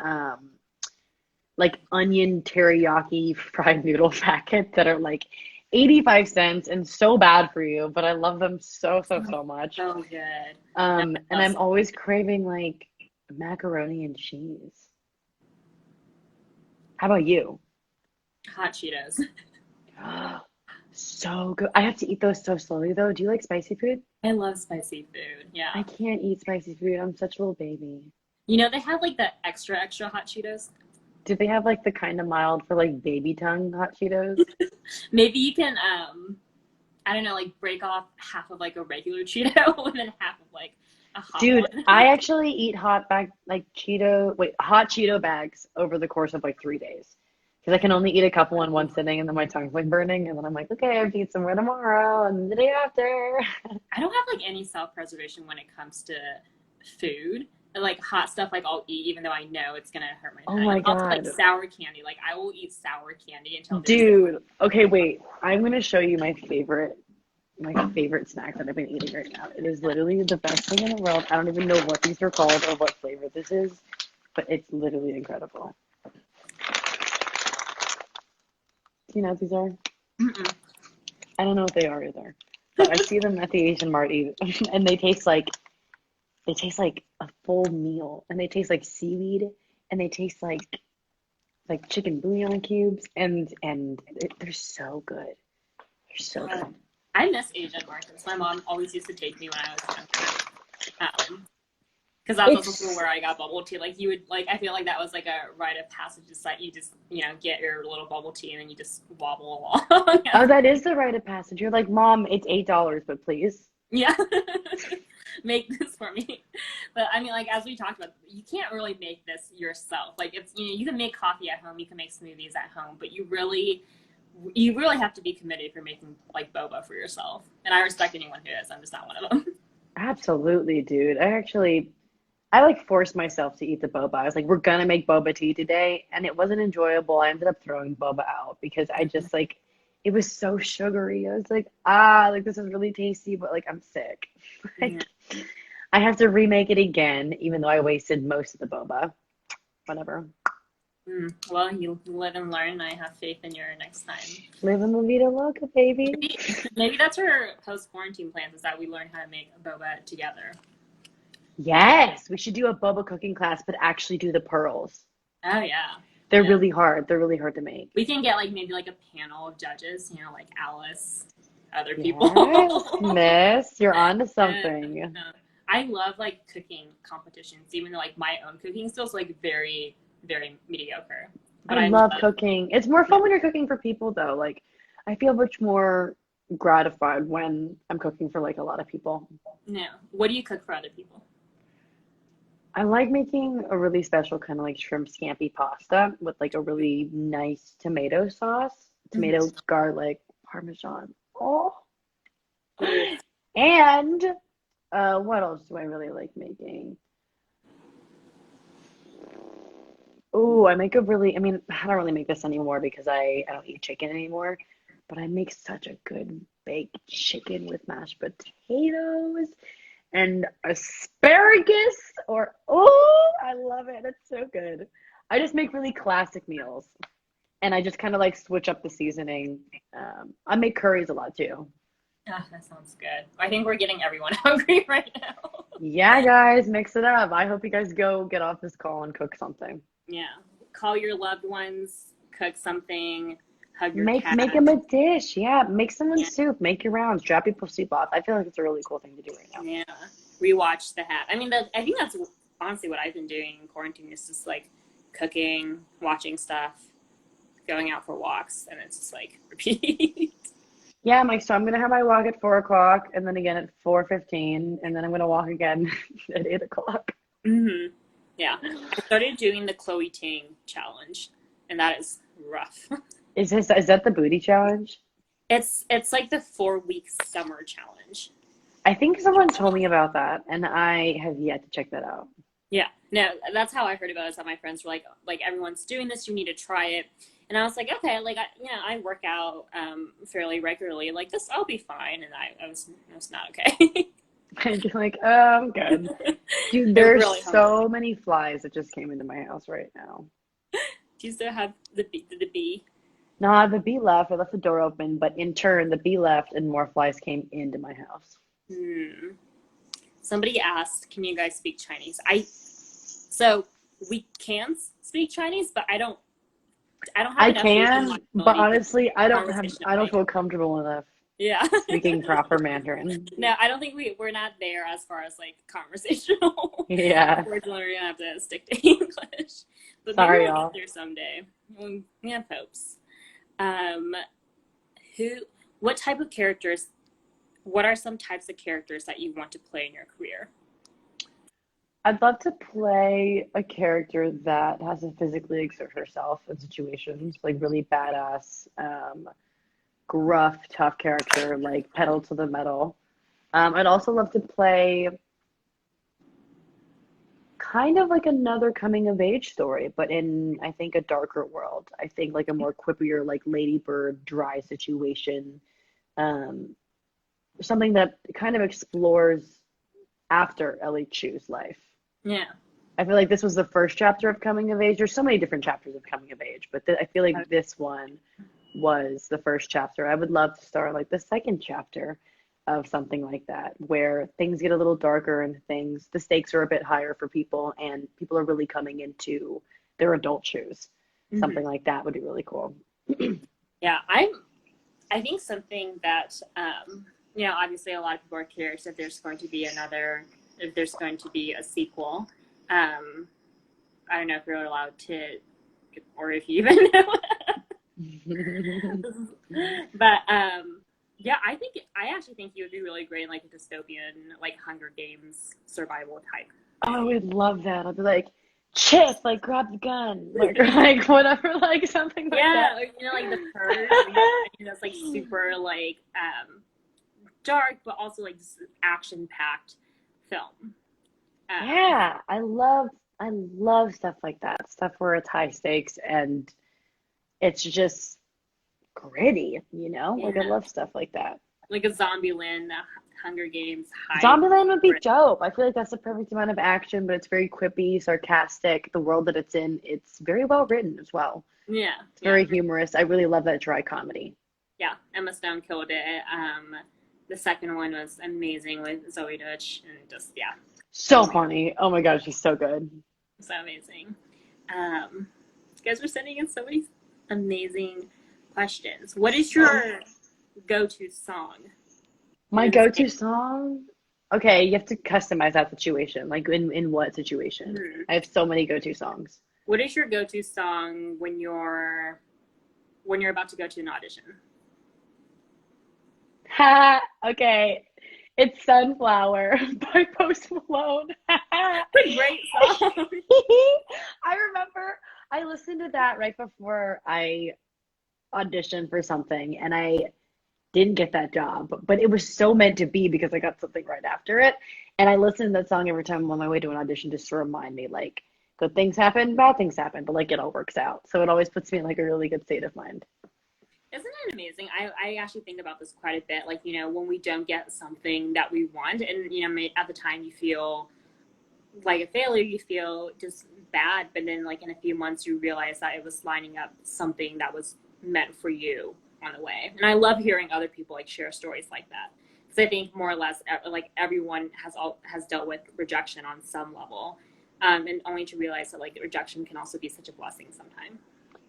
like onion teriyaki fried noodle packets that are like 85 cents and so bad for you, but I love them so much. So good. No, And I love I'm always craving like macaroni and cheese. How about you? hot Cheetos. So good. I have to eat those so slowly though. Do you like spicy food? I love spicy food. I Yeah. can't eat spicy food. I'm such a little baby. You know they have like the extra hot Cheetos. Do they have like the kind of mild for like baby tongue hot Cheetos? Maybe you can I don't know, like break off half of like a regular Cheeto and then half of like a hot Dude, one. I actually eat hot Cheeto bags over the course of like 3 days. Because I can only eat a couple in one sitting and then my tongue's like burning. And then I'm like, okay, I have to eat some more tomorrow and the day after. I don't have like any self-preservation when it comes to food. Like hot stuff, like I'll eat even though I know it's gonna hurt my Oh tongue. my Like also like God. sour candy. Like I will eat sour candy until there's Dude, okay, wait. I'm gonna show you my favorite snack that I've been eating right now. It is literally the best thing in the world. I don't even know what these are called or what flavor this is, but it's literally incredible. Do you know what these are? Mm-mm. I don't know what they are either. But I see them at the Asian Mart and they taste like a full meal, and they taste like seaweed, and they taste like chicken bouillon cubes, and they're so good. They're so Uh, good. I miss Asian markets. My mom always used to take me when I was younger. Because that was also It's where I got bubble tea. Like you would like, I feel like that was like a rite of passage. Just like you just get your little bubble tea and then you just wobble along. Oh, that is the rite of passage. You're like, Mom, it's $8, but please. Yeah, make this for me. But I mean, like as we talked about, you can't really make this yourself. Like it's you can make coffee at home, you can make smoothies at home, but you really have to be committed if you're making like boba for yourself. And I respect anyone who is. I'm just not one of them. Absolutely, dude. I like forced myself to eat the boba. I was like, we're gonna make boba tea today, and it wasn't enjoyable. I ended up throwing boba out because I just like it was so sugary. I was like, like this is really tasty, but like I'm sick. Yeah. Like I have to remake it again, even though I wasted most of the boba. Whatever. Well, you live and learn. I have faith in your next time. Live in La Vida Loca, baby. Maybe that's our post quarantine plans is that we learn how to make boba together. Yes, we should do a boba cooking class, but actually do the pearls. Oh yeah, They're yeah. really hard. They're really hard to make. We can get like maybe like a panel of judges. Like Alice, other Yes, people. miss, you're on to And, something. I love like cooking competitions, even though like my own cooking skills like very very mediocre. I But I love love cooking. It's more fun when you're cooking for people, though. Like, I feel much more gratified when I'm cooking for like a lot of people. no. What do you cook for other people? I like making a really special kind of like shrimp scampi pasta with like a really nice tomato sauce, tomato, Mhm. garlic, parmesan. Oh, and what else do I really like making? Oh, I mean, I don't really make this anymore because I don't eat chicken anymore, but I make such a good baked chicken with mashed potatoes and asparagus I love it. It's so good. I just make really classic meals and I just kind of like switch up the seasoning. I make curries a lot too. Ah, that sounds good. I think we're getting everyone hungry right now. Yeah, guys, mix it up. I hope you guys go get off this call and cook something. Yeah. Call your loved ones, cook something, hug your Make cat. them a dish. Yeah, make someone Yeah. soup. Make your rounds. Drop people's soup off. I feel like it's a really cool thing to do right now. Yeah. Rewatch The Hat. I mean, I think that's honestly what I've been doing in quarantine is just like cooking, watching stuff, going out for walks, and it's just like repeat. Yeah, I'm like, so I'm gonna have my walk at 4 o'clock, and then again at 4:15, and then I'm gonna walk again at 8 o'clock. Yeah. I started doing the Chloe Ting challenge, and that is rough. Is that the booty challenge? It's like the 4 week summer challenge. I think someone told me about that, and I have yet to check that out. Yeah, no, that's how I heard about it. Is that my friends were like everyone's doing this, you need to try it. And I was like, okay, like I work out fairly regularly. Like this, I'll be fine. And I was not okay. And you're like, oh, I'm good. Dude, They're there's really hungry. so many flies that just came into my house right now. Do you still have the bee? Nah, the bee left. I left the door open, but in turn, the bee left and more flies came into my house. Somebody asked, can you guys speak Chinese? So we can speak Chinese, but I don't have I enough faith in my can, but ability to honestly, I don't conversationally. feel comfortable enough Yeah. speaking proper Mandarin. No, I don't think we're not there as far as like conversational. Yeah. Unfortunately, we're gonna have to stick to English, but maybe Sorry, we'll get y'all. there someday. We have hopes. Um, who? What type of characters? What are some types of characters that you want to play in your career? I'd love to play a character that has to physically exert herself in situations, like really badass, gruff, tough character, like pedal to the metal. I'd also love to play kind of like another coming of age story, but in I think a darker world. I think like a more quippier, like Ladybird, dry situation. Um, Something that kind of explores after Ellie Chu's life. Yeah. I feel like this was the first chapter of coming of age. There's so many different chapters of coming of age, but I feel like this one was the first chapter. I would love to start like the second chapter of something like that, where things get a little darker and the stakes are a bit higher for people, and people are really coming into their adult shoes. Mm-hmm. Something like that would be really cool. Yeah, I think something that obviously a lot of people are curious if there's going to be a sequel. I don't know if you're allowed to, or if you even know. But yeah, I actually think you would be really great in like a dystopian, like Hunger Games survival type. Oh, I would love that. I'd be like, Chip, like grab the gun, like whatever, like something like Yeah, that. or, like the Purge, that's like super like dark, but also like action packed film. Yeah, I love stuff like that. Stuff where it's high stakes and it's just gritty, you know? Like I Yeah, love stuff like that. like a Zombieland, Hunger Games high. Zombieland would be dope. I feel like that's the perfect amount of action, but it's very quippy, sarcastic. The world that it's in, it's very well written as well. Yeah, It's very humorous. I really love that dry comedy. yeah. Emma Stone killed it. The second one was amazing with Zoe Deutsch, and just So funny. Oh my gosh, she's so good. so amazing. You guys were sending in so many amazing questions. What is your go-to song? My go-to song? Okay, you have to customize that situation. Like in what situation? Hmm. I have so many go-to songs. What is your go-to song when you're about to go to an audition? Ha! Okay. It's Sunflower by Post Malone. It's a great song. I remember I listened to that right before I auditioned for something and I didn't get that job, but it was so meant to be because I got something right after it. And I listen to that song every time I'm on my way to an audition just to remind me like good things happen, bad things happen, but like it all works out. So it always puts me in like a really good state of mind. Isn't it amazing? I actually think about this quite a bit. Like, when we don't get something that we want, and, at the time you feel like a failure, you feel just bad, but then, like, in a few months, you realize that it was lining up something that was meant for you on the way. And I love hearing other people, like, share stories like that. Because I think more or less, like, everyone has dealt with rejection on some level. And only to realize that, like, rejection can also be such a blessing sometimes.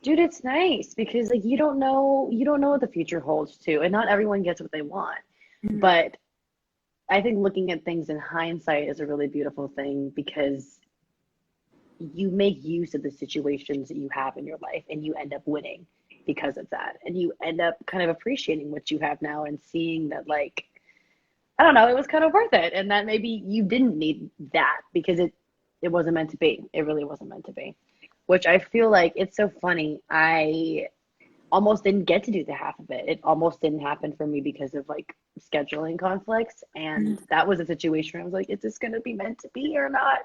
Dude, it's nice because like you don't know what the future holds too, and not everyone gets what they want. Mm-hmm. But I think looking at things in hindsight is a really beautiful thing because you make use of the situations that you have in your life and you end up winning because of that. And you end up kind of appreciating what you have now and seeing that like I don't know, it was kind of worth it and that maybe you didn't need that because it wasn't meant to be. It really wasn't meant to be. Which I feel like it's so funny. I almost didn't get to do the half of it. It almost didn't happen for me because of like scheduling conflicts. And that was a situation where I was like, is this going to be meant to be or not?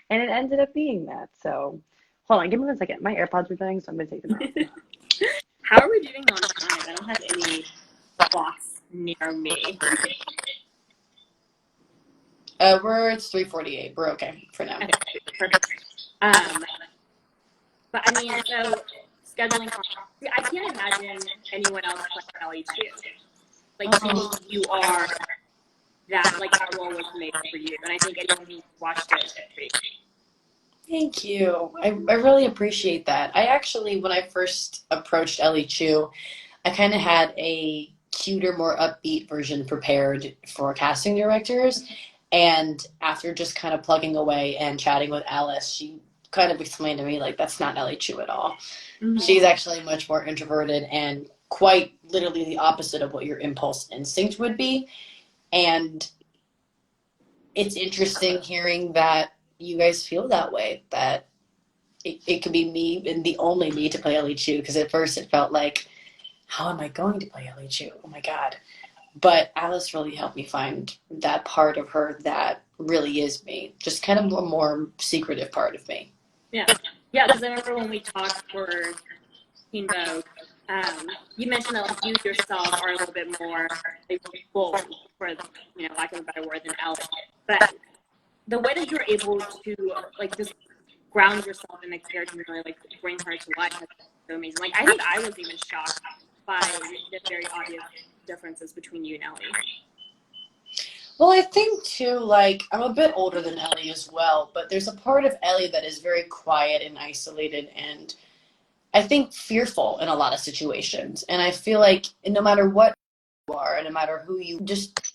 And it ended up being that. So hold on, give me 1 second. My AirPods are dying, so I'm going to take them out. How are we doing on time? I don't have any clocks near me. It's 3:48. We're okay for now. Okay, perfect. But I mean, so scheduling. I can't imagine anyone else playing Ellie too. Like you are that. Like that role was made for you, and I think anyone who watched it. Thank you. I really appreciate that. I actually, when I first approached Ellie Chu, I kind of had a cuter, more upbeat version prepared for casting directors. And after just kind of plugging away and chatting with Alice, she kind of explained to me, like, that's not Ellie Chu at all. Mm-hmm. She's actually much more introverted and quite literally the opposite of what your impulse instinct would be. And it's interesting hearing that you guys feel that way, that it could be me and the only me to play Ellie Chu, because at first it felt like, how am I going to play Ellie Chu? Oh my God. But Alice really helped me find that part of her that really is me, just kind of a more secretive part of me. Yeah, because I remember when we talked for Teen Vogue, you mentioned that like you yourself are a little bit more like, bold, for lack of a better word, than Alice. But the way that you're able to like just ground yourself in the character and really like bring her to life is so amazing. Like I think I was even shocked by the very obvious differences between you and Ellie? Well, I think too, like, I'm a bit older than Ellie as well, but there's a part of Ellie that is very quiet and isolated and I think fearful in a lot of situations. And I feel like no matter what you are, and no matter who you just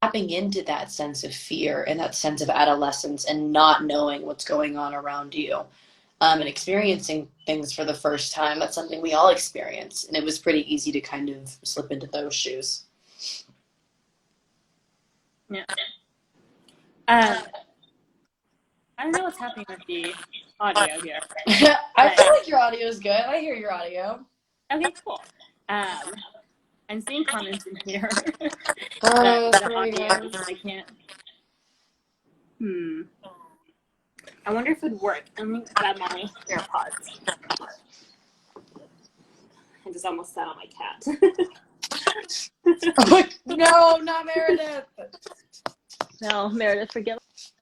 tapping into that sense of fear and that sense of adolescence and not knowing what's going on around you, and experiencing things for the first time. That's something we all experience. And it was pretty easy to kind of slip into those shoes. Yeah. I don't know what's happening with the audio here. I feel like your audio is good. I hear your audio. Okay, cool. I'm seeing comments in here Oh, that the sorry, audio, guys. I can't. I wonder if it would work. Let me grab my AirPods. I just almost sat on my cat. No, not Meredith. No, Meredith, forgive us.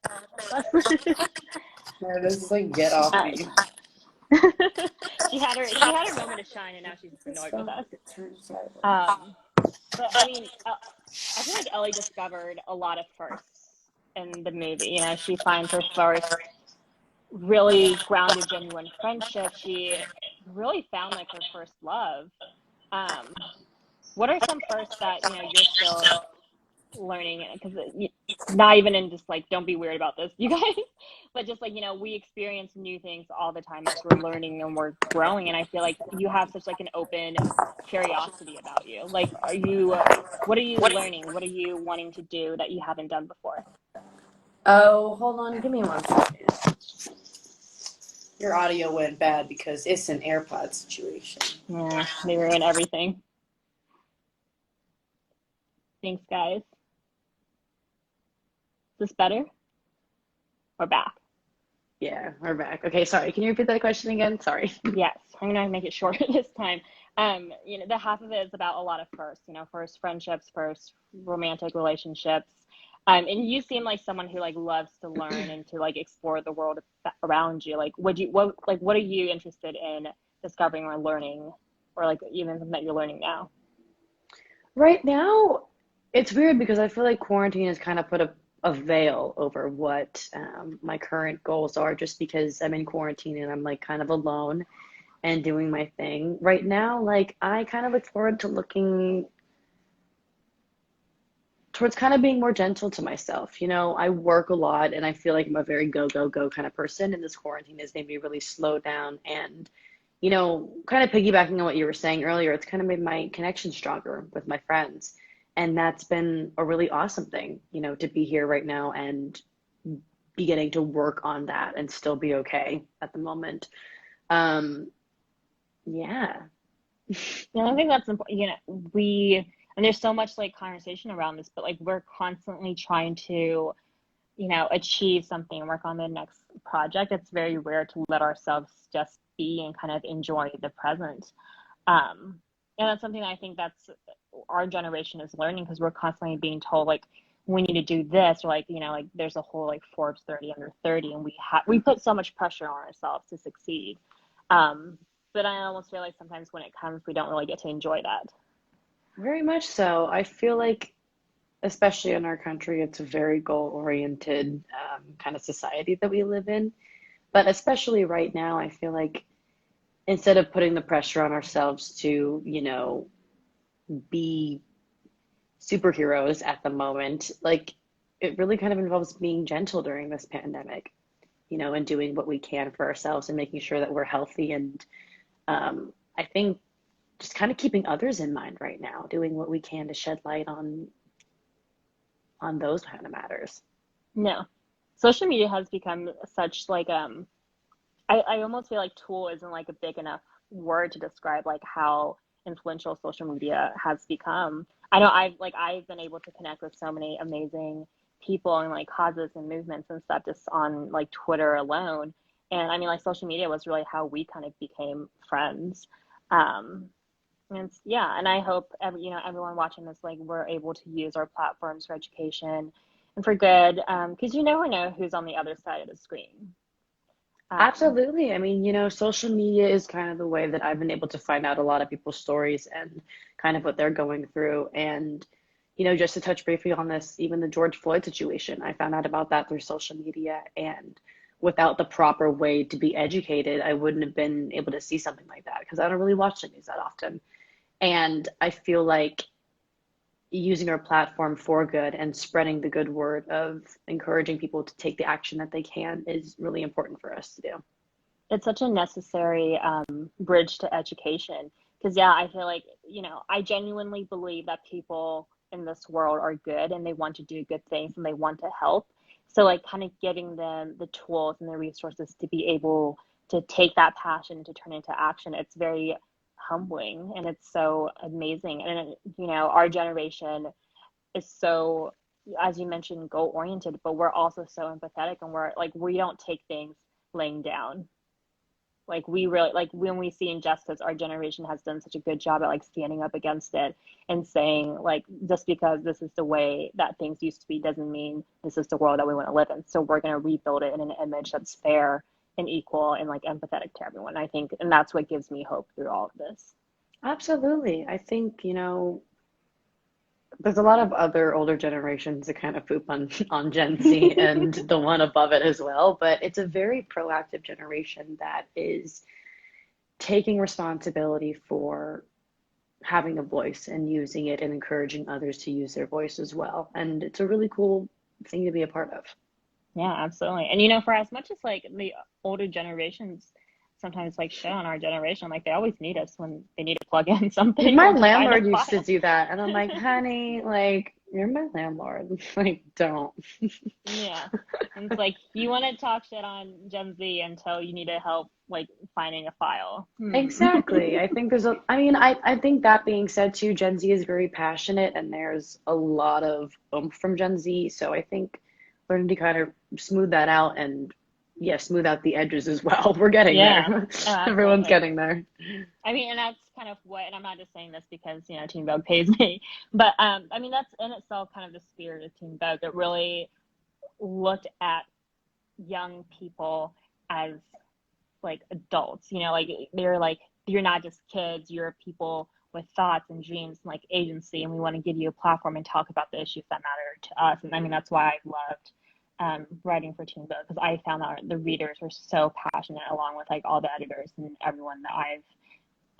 Meredith's just like, get off me. she had her moment to shine, and now she's annoyed with us. But I mean, I feel like Ellie discovered a lot of firsts in the movie. You know, she finds her first really grounded, genuine friendship. She really found like her first love. What are some firsts that you're still learning? Because not even in just like, don't be weird about this, you guys, but just like we experience new things all the time as we're learning and we're growing. And I feel like you have such like an open curiosity about you. Like, what are you learning? What are you wanting to do that you haven't done before? Oh, hold on. Give me 1 second. Your audio went bad because it's an AirPod situation. Yeah, they ruin everything. Thanks, guys. Is this better? We're back. Yeah, we're back. Okay, sorry. Can you repeat that question again? Sorry. Yes, I'm gonna make it shorter this time. The half of it is about a lot of firsts. First friendships, first romantic relationships. And you seem like someone who like loves to learn and to like explore the world around you. Like, what are you interested in discovering or learning, or like even something that you're learning now? Right now, it's weird because I feel like quarantine has kind of put a veil over what my current goals are just because I'm in quarantine and I'm like kind of alone and doing my thing. Right now, like I kind of look forward to looking towards kind of being more gentle to myself. I work a lot and I feel like I'm a very go, go, go kind of person, and this quarantine has made me really slow down and kind of piggybacking on what you were saying earlier, it's kind of made my connection stronger with my friends. And that's been a really awesome thing, to be here right now and be getting to work on that and still be okay at the moment. Yeah. Yeah, I think that's important. And there's so much like conversation around this, but like we're constantly trying to, achieve something and work on the next project. It's very rare to let ourselves just be and kind of enjoy the present. Um, and that's something that I think that's our generation is learning because we're constantly being told like we need to do this, or like like there's a whole like Forbes 30 under 30, and we put so much pressure on ourselves to succeed. But I almost feel like sometimes when it comes, we don't really get to enjoy that. Very much so. I feel like, especially in our country, it's a very goal-oriented kind of society that we live in. But especially right now, I feel like instead of putting the pressure on ourselves to, be superheroes at the moment, like it really kind of involves being gentle during this pandemic, and doing what we can for ourselves and making sure that we're healthy. And I think just kind of keeping others in mind right now, doing what we can to shed light on those kind of matters. No, social media has become such like I almost feel like tool isn't like a big enough word to describe like how influential social media has become. I know I've been able to connect with so many amazing people and like causes and movements and stuff just on like Twitter alone. And I mean like social media was really how we kind of became friends. Um, and I hope everyone watching this like we're able to use our platforms for education and for good, because you never know who's on the other side of the screen. Um, Absolutely. I mean, social media is kind of the way that I've been able to find out a lot of people's stories and kind of what they're going through. And, just to touch briefly on this, even the George Floyd situation, I found out about that through social media. And without the proper way to be educated, I wouldn't have been able to see something like that because I don't really watch the news that often. And I feel like using our platform for good and spreading the good word of encouraging people to take the action that they can is really important for us to do. it's such a necessary bridge to education. Because, yeah, I feel like, I genuinely believe that people in this world are good and they want to do good things and they want to help. So, like, kind of giving them the tools and the resources to be able to take that passion to turn into action, it's very humbling and it's so amazing. And, our generation is so, as you mentioned, goal oriented, but we're also so empathetic and we're like, we don't take things laying down. Like we really, like when we see injustice, our generation has done such a good job at like standing up against it and saying like, just because this is the way that things used to be doesn't mean this is the world that we want to live in. So we're going to rebuild it in an image that's fair and equal and like empathetic to everyone, I think. And that's what gives me hope through all of this. Absolutely. I think, there's a lot of other older generations that kind of poop on Gen Z and the one above it as well, but it's a very proactive generation that is taking responsibility for having a voice and using it and encouraging others to use their voice as well. And it's a really cool thing to be a part of. Yeah, absolutely. And for as much as like the older generations sometimes like shit on our generation, like they always need us when they need to plug in something My or to find a landlord used to file. do that, and I'm like, honey, like, you're my landlord. Like, don't. Yeah. And it's like you want to talk shit on Gen Z until you need help like finding a file. Exactly. I mean, I think that being said too, Gen Z is very passionate and there's a lot of oomph from Gen Z. So I think learning to kind of smooth that out and, yeah, smooth out the edges as well. We're getting Yeah. there. Oh, Everyone's absolutely. getting there. I mean, and that's kind of what, and I'm not just saying this because, Teen Vogue pays me, but I mean, that's in itself kind of the spirit of Teen Vogue. It really looked at young people as like adults, like they're like, you're not just kids, you're people with thoughts and dreams and like agency, and we want to give you a platform and talk about the issues that matter to us. And I mean, that's why I loved writing for Teen Vogue because I found that the readers were so passionate, along with like all the editors and everyone that I've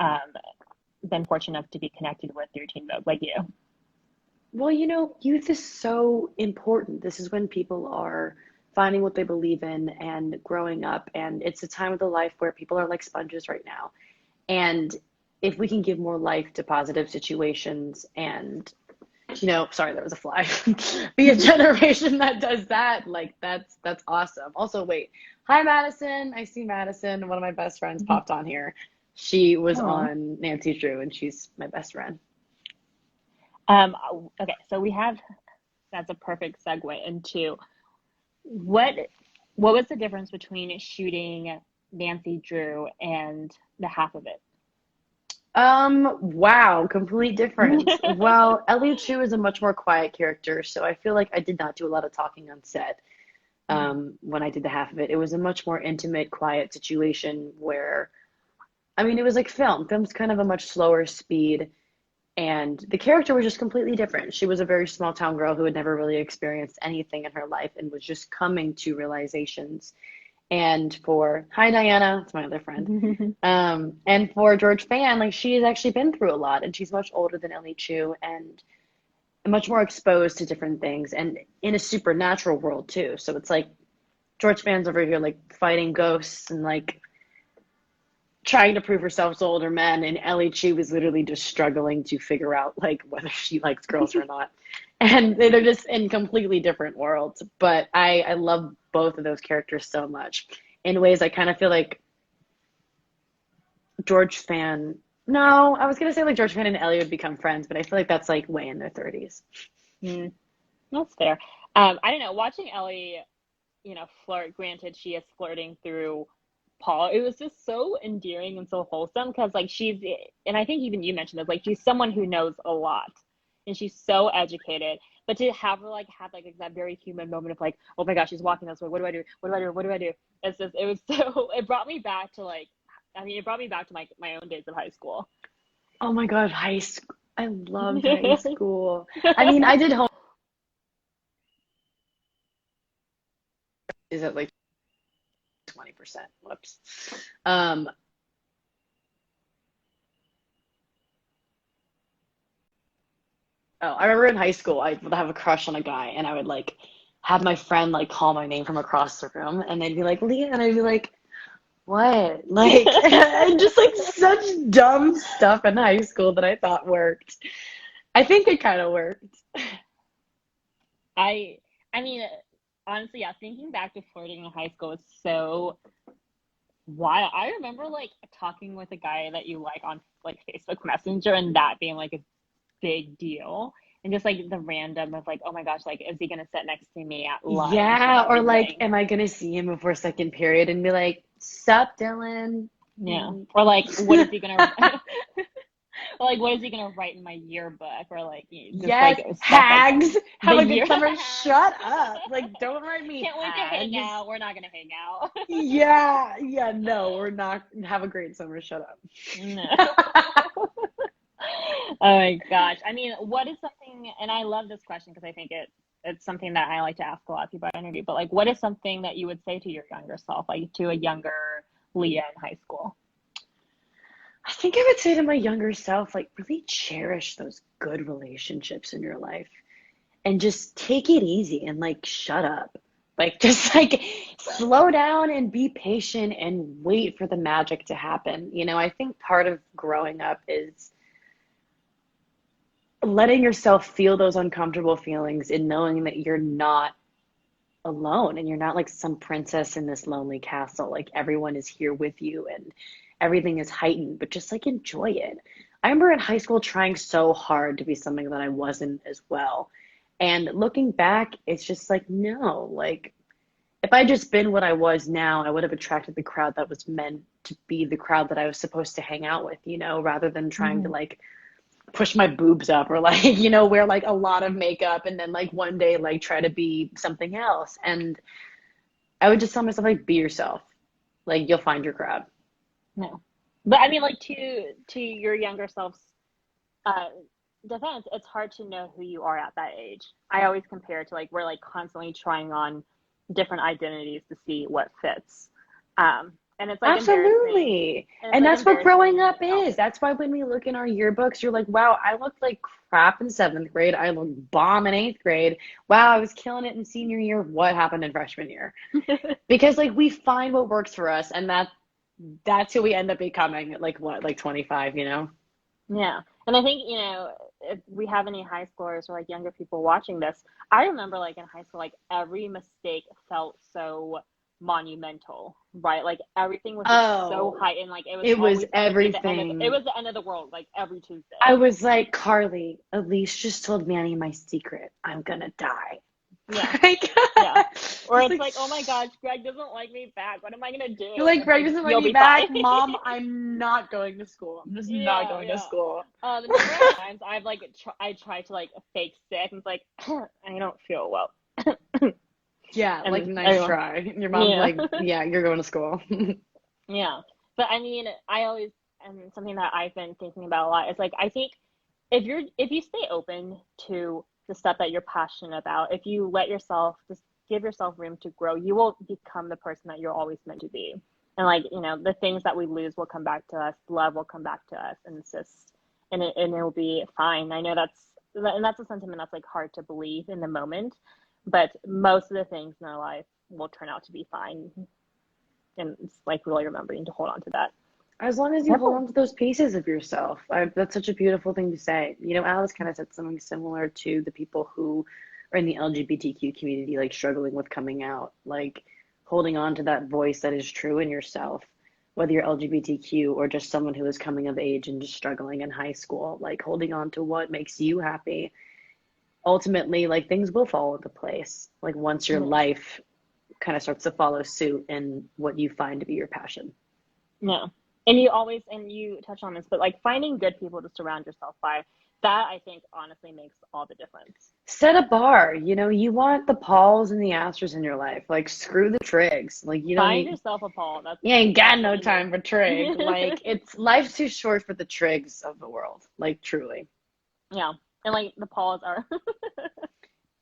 um, been fortunate enough to be connected with through Teen Vogue, like you. Well, youth is so important. This is when people are finding what they believe in and growing up. And it's a time of the life where people are like sponges right now. And if we can give more life to positive situations and, sorry, there was a fly, be a generation that does that, like that's awesome. Also, wait, hi Madison. I see Madison, one of my best friends popped on here. She was Oh. on Nancy Drew and she's my best friend. Um, okay, so we have that's a perfect segue into what what was the difference between shooting Nancy Drew and the half of it? Wow, complete difference. Well, Ellie Chu is a much more quiet character, so I feel like I did not do a lot of talking on set. When I did the half of it. It was a much more intimate, quiet situation where, I mean, it was like film. Film's kind of a much slower speed, and the character was just completely different. She was a very small town girl who had never really experienced anything in her life and was just coming to realizations. And for, hi Diana, it's my other friend. And for George Fan, like she has actually been through a lot, and she's much older than Ellie Chu and much more exposed to different things, and in a supernatural world too. So it's like George Fan's over here like fighting ghosts and like trying to prove herself to older men, and Ellie Chu was literally just struggling to figure out like whether she likes girls or not. And they're just in completely different worlds. But I love both of those characters so much. In ways I kind of feel like George Fan. No, I was gonna say like George Fan and Ellie would become friends, but I feel like that's like way in their 30s. Mm, that's fair. I don't know. Watching Ellie, flirt. Granted, she is flirting through Paul. It was just so endearing and so wholesome because, like, and I think even you mentioned this, like, she's someone who knows a lot and she's so educated. but to have that very human moment of like, oh my gosh, she's walking this way. What do I do? What do I do? What do I do? It's just, it was so, it brought me back to like, I mean, it brought me back to my own days of high school. Oh my God, high school. I loved high school. I mean, I did home is at like 20%. Whoops. Um, oh, I remember in high school, I would have a crush on a guy, and I would like have my friend like call my name from across the room, and they'd be like, Leah, and I'd be like, what? Like, and just like such dumb stuff in high school that I thought worked. I think it kind of worked. I I mean, honestly, yeah, thinking back to flirting in high school is so wild. I remember like talking with a guy that you like on like Facebook Messenger and that being like a big deal. And just like the random of like, oh my gosh, like is he gonna sit next to me at lunch and Yeah, or like, everything? am I gonna see him before second period and be like, sup, Dylan? Yeah. Or like what is he gonna or like what is he gonna write in my yearbook or like just Yes, like stuff like that. hags. The Have a good year summer. Shut up. Like, don't write me can't wait to hang hags. out. We're not gonna hang out. Yeah, yeah, no, we're not. Have a great summer. Shut No. up. Oh my gosh. I mean, what is something, and I love this question because I think it's something that I like to ask a lot of people I interview, but like, what is something that you would say to your younger self, like to a younger Leah in high school? I think I would say to my younger self, like, really cherish those good relationships in your life and just take it easy and like shut up. Like, just like slow down and be patient and wait for the magic to happen. I think part of growing up is letting yourself feel those uncomfortable feelings and knowing that you're not alone and you're not like some princess in this lonely castle. Like everyone is here with you and everything is heightened, but just like enjoy it. I remember in high school trying so hard to be something that I wasn't as well. And looking back, it's just like, no, like if I just been what I was now, I would have attracted the crowd that was meant to be the crowd that I was supposed to hang out with, rather than trying to Hmm. like push my boobs up or like wear like a lot of makeup and then like one day like try to be something else. And I would just tell myself like be yourself, like you'll find your crowd. No. But I mean, like to your younger self's uh, defense, it's hard to know who you are at that age. I always compare it to like we're like constantly trying on different identities to see what fits. And it's like embarrassing. Absolutely. And it's And like that's what growing embarrassing up in itself. is. That's why when we look in our yearbooks, you're like, wow, I looked like crap in seventh grade. I looked bomb in eighth grade. Wow, I was killing it in senior year. What happened in freshman year? Because like we find what works for us and that's who we end up becoming at like what, like 25, Yeah. And I think, if we have any high schoolers or like younger people watching this, I remember like in high school, like every mistake felt so monumental, right? Like everything was just so Oh, heightened. Like it was it was always going to be it everything. was the end of the world, like every I Tuesday. was like, Carly, Elise just told Manny my secret. I'm gonna die. Yeah. Like, Yeah. Or just it's like, like, oh my gosh, Greg doesn't like me back. What am I going to do? you're And like, it's Greg like, doesn't like you'll me be fine. back. Mom, I'm not going to school. I'm just not Yeah, going to yeah. school. The number of times I've like I tried to like fake sick and it's like I don't feel well. Yeah, like, And nice everyone, try. Your mom's yeah, like, yeah, you're going to school. yeah. But I mean, I always and something that I've been thinking about a lot is like I think if you stay open to the stuff that you're passionate about, if you let yourself just give yourself room to grow, you will become the person that you're always meant to be. And like, the things that we lose will come back to us, love will come back to us, and it's just and it'll be fine. I know that's a sentiment that's like hard to believe in the moment, but most of the things in our life will turn out to be fine. And it's like really remembering to hold on to that. As long as you hold Careful. on to those pieces of yourself. That's such a beautiful thing to say. Alice kind of said something similar to the people who are in the LGBTQ community, like struggling with coming out, like holding on to that voice that is true in yourself, whether you're LGBTQ or just someone who is coming of age and just struggling in high school, like holding on to what makes you happy. Ultimately, like things will fall into place, like once your Yeah. life kind of starts to follow suit in what you find to be your passion. Yeah. And you touch on this, but like finding good people to surround yourself by, That I think honestly makes all the difference. Set a bar. You want the Pauls and the Astors in your life. Like, screw the Trigs. Like, you don't Find need. yourself a Paul. You ain't got That's what no you need. time for Trig. Like, life's too short for the Trigs of the world. Like, truly. Yeah. And like the Pauls are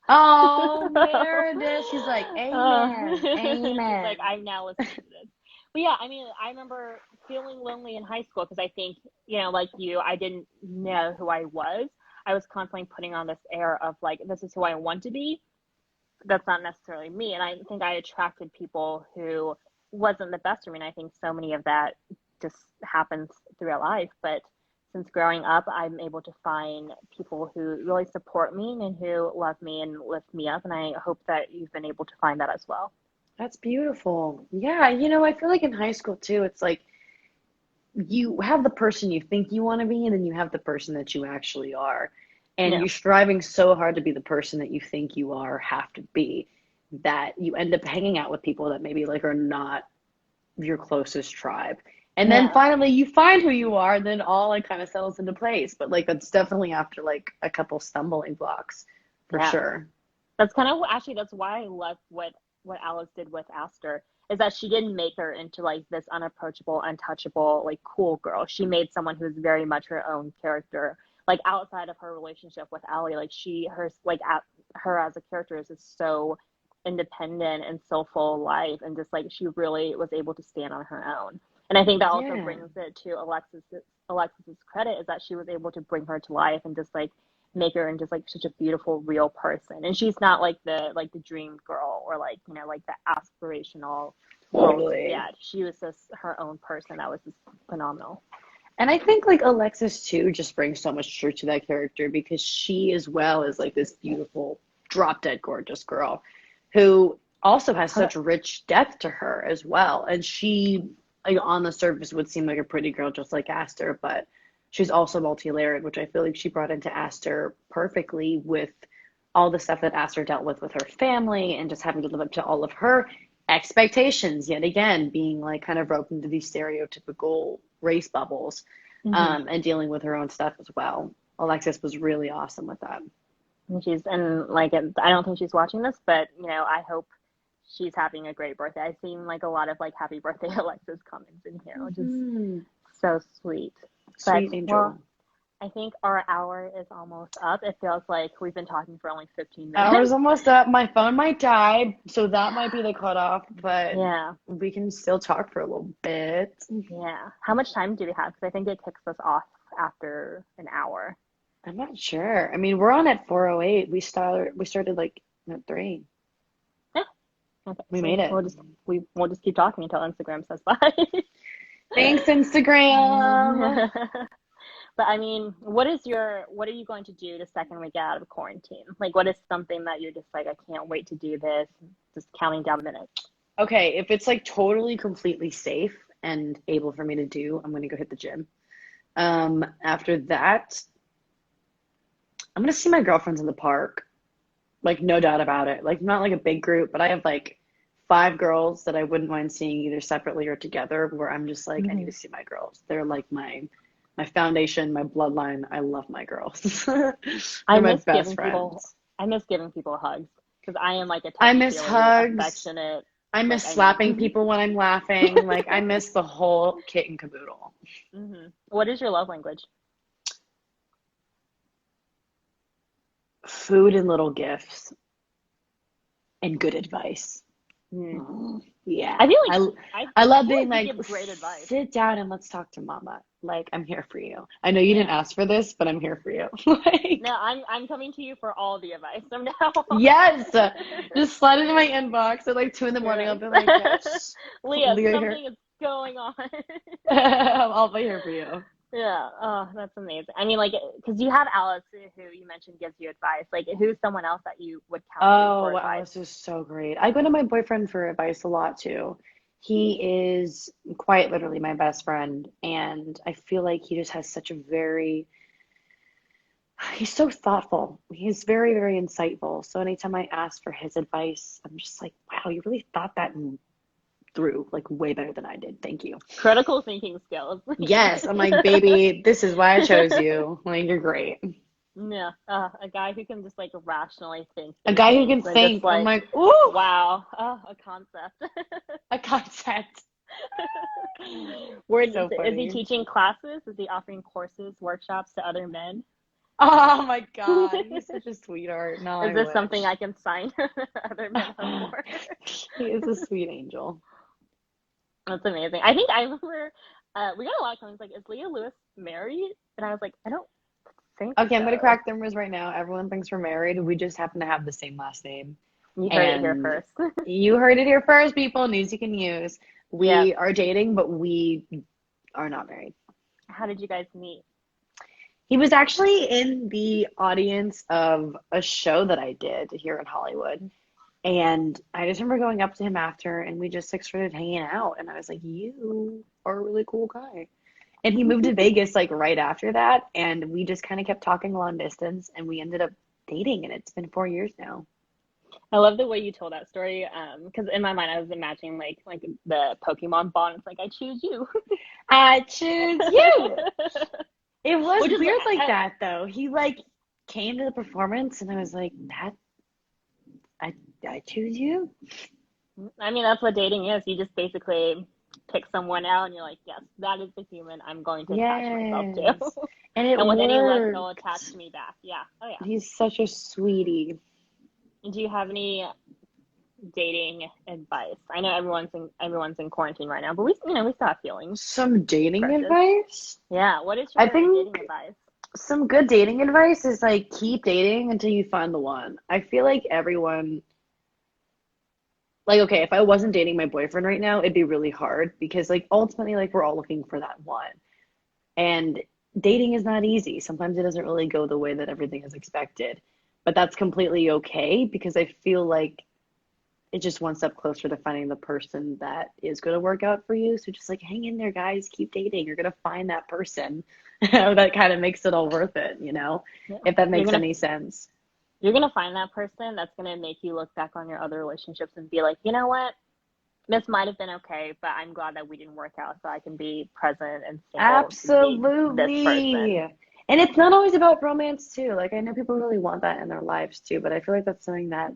Oh, Meredith. She's like, amen. She's like, Amen. I'm now listening to this. But yeah, I mean, I remember feeling lonely in high school because I think, like you, I didn't know who I was. I was constantly putting on this air of like, this is who I want to be. That's not necessarily me. And I think I attracted people who wasn't the best for me. And I think so many of that just happens throughout life. But since growing up, I'm able to find people who really support me and who love me and lift me up. And I hope that you've been able to find that as well. That's beautiful. Yeah, I feel like in high school too, it's like you have the person you think you want to be, and then you have the person that you actually are. And Yeah. you're striving so hard to be the person that you think you are, have to be, that you end up hanging out with people that maybe like are not your closest tribe. And then Yeah. finally you find who you are, and then all like kind of settles into place. But like that's definitely after like a couple stumbling blocks for Yeah. sure. That's kind of actually that's why I love what Alice did with Aster is that she didn't make her into like this unapproachable, untouchable, like cool girl. She made someone who's very much her own character. Like outside of her relationship with Allie, like her as a character is just so independent and so full of life, and just like she really was able to stand on her own. And I think that also Yeah. brings it to Alexis's credit is that she was able to bring her to life and just like make her into like such a beautiful real person. And she's not like the dream girl or like like the aspirational girl to Totally. get. She was just her own person that was just phenomenal. And I think like Alexis too just brings so much truth to that character, because she as well is like this beautiful, drop dead gorgeous girl who also has such rich depth to her as well. And she, like, on the surface would seem like a pretty girl just like Aster, but she's also multi-layered, which I feel like she brought into Aster perfectly, with all the stuff that Aster dealt with her family, and just having to live up to all of her expectations, yet again being like kind of roped into these stereotypical race bubbles, Mm-hmm. and dealing with her own stuff as well. Alexis was really awesome with that. And like I don't think she's watching this, but I hope she's having a great birthday. I've seen like a lot of like happy birthday Alexis comments in here, which is Mm-hmm. so sweet. But Sweet angel. well, I think our hour is almost up. It feels like we've been talking for only 15 Hour's minutes. almost up. My phone might die, so that might be the cutoff, but Yeah. we can still talk for a little bit. Yeah. How much time do we have? Because I think it kicks us off after an hour. I'm not sure. I mean, we're on at 4:08. We started like at 3. Yeah. Okay. We So made it. we'll just keep talking until Instagram says bye. Thanks, Instagram. But I mean, what are you going to do the second we get out of quarantine? Like, what is something that you're just like, I can't wait to do this, just counting down minutes? Okay, if it's like totally completely safe and able for me to do, I'm gonna go hit the gym. After that, I'm gonna see my girlfriends in the park. Like, no doubt about it. Like, not like a big group, but I have like 5 girls that I wouldn't mind seeing either separately or together, where I'm just like, I need to see my girls. They're like my foundation, my bloodline. I love my girls. They're I my miss best giving friends. people hugs because I am like a I miss touchy-feely, hugs. affectionate. I Like miss I slapping need. people when I'm laughing. Like, I miss the whole kit and caboodle. What is your love language? Food and little gifts and good advice. Mm. Yeah. I feel like I I love feel being like like, you give great advice. sit down and let's talk to mama. Like, I'm here for you. I know you didn't Yeah. ask for this, but I'm here for you. No, Like, I'm coming to you for all the advice from now on. yes. Just slide into my inbox at like 2 in the morning. I'll Yes. be like, yes, Leah, Leah here. something is going on. I'll be here for you. Yeah. Oh, that's amazing. I mean, like, because you have Alice, who you mentioned gives you advice. Like, who's someone else that you would count to for Oh, advice? Alice is so great. I go to my boyfriend for advice a lot too. He is quite literally my best friend, and I feel like he just has such a he's so thoughtful. He's very, very insightful. So anytime I ask for his advice, I'm just like, wow, you really thought that through, like, way better than I did. Thank you. Critical thinking skills. Yes, I'm like, baby, this is why I chose you. Like, you're great. Yeah, a guy who can just like rationally think A through guy who can things and just think. I'm like, like, ooh, wow, a concept. a concept. Where So is he funny. teaching classes? Is he offering courses, workshops to other men? Oh my God, he's such a sweetheart. No, Is I this something wish. I can sign other men up for? He is a sweet angel. That's amazing. I think I remember we got a lot of comments like, is Leah Lewis married? And I was like, I don't think Okay, I'm gonna so. crack the rumors right now. Everyone thinks we're married. We just happen to have the same last name. You heard it here And first. you heard it here first, people. News you can use. Yeah. We are dating, but we are not married. How did you guys meet? He was actually in the audience of a show that I did here in Hollywood. And I just remember going up to him after, and we just like started hanging out. And I was like, "You are a really cool guy." And he moved to Vegas like right after that, and we just kind of kept talking long distance, and we ended up dating, and it's been 4 years now. I love the way you told that story. Because in my mind I was imagining like the Pokemon bond. It's like I choose you. I choose you. It was Which is weird like that though. He like came to the performance, and I was like, "That I I choose you." I mean that's what dating is. You just basically pick someone out and you're like, yes, that is the human I'm going to attach myself to. Yes, and it And with any luck they'll attach worked. me back. Yeah. Oh yeah. He's such a sweetie. Do you have any dating advice? I know everyone's in quarantine right now, but we still have feelings, Some dating crushes. advice? Yeah. What is I your dating think advice? some good dating advice is like keep dating until you find the one. I feel like everyone, like, okay, if I wasn't dating my boyfriend right now, it'd be really hard because like ultimately like we're all looking for that one. And dating is not easy. Sometimes it doesn't really go the way that everything is expected. But that's completely okay because I feel like it's just one step closer to finding the person that is going to work out for you. So just like hang in there, guys. Keep dating. You're going to find that person that kind of makes it all worth it, Yeah. if that You're makes gonna any sense. you're gonna find that person that's gonna make you look back on your other relationships and be like, you know what? This might have been okay, but I'm glad that we didn't work out so I can be present and single to meet this Absolutely. person. And it's not always about romance too. Like I know people really want that in their lives too, but I feel like that's something that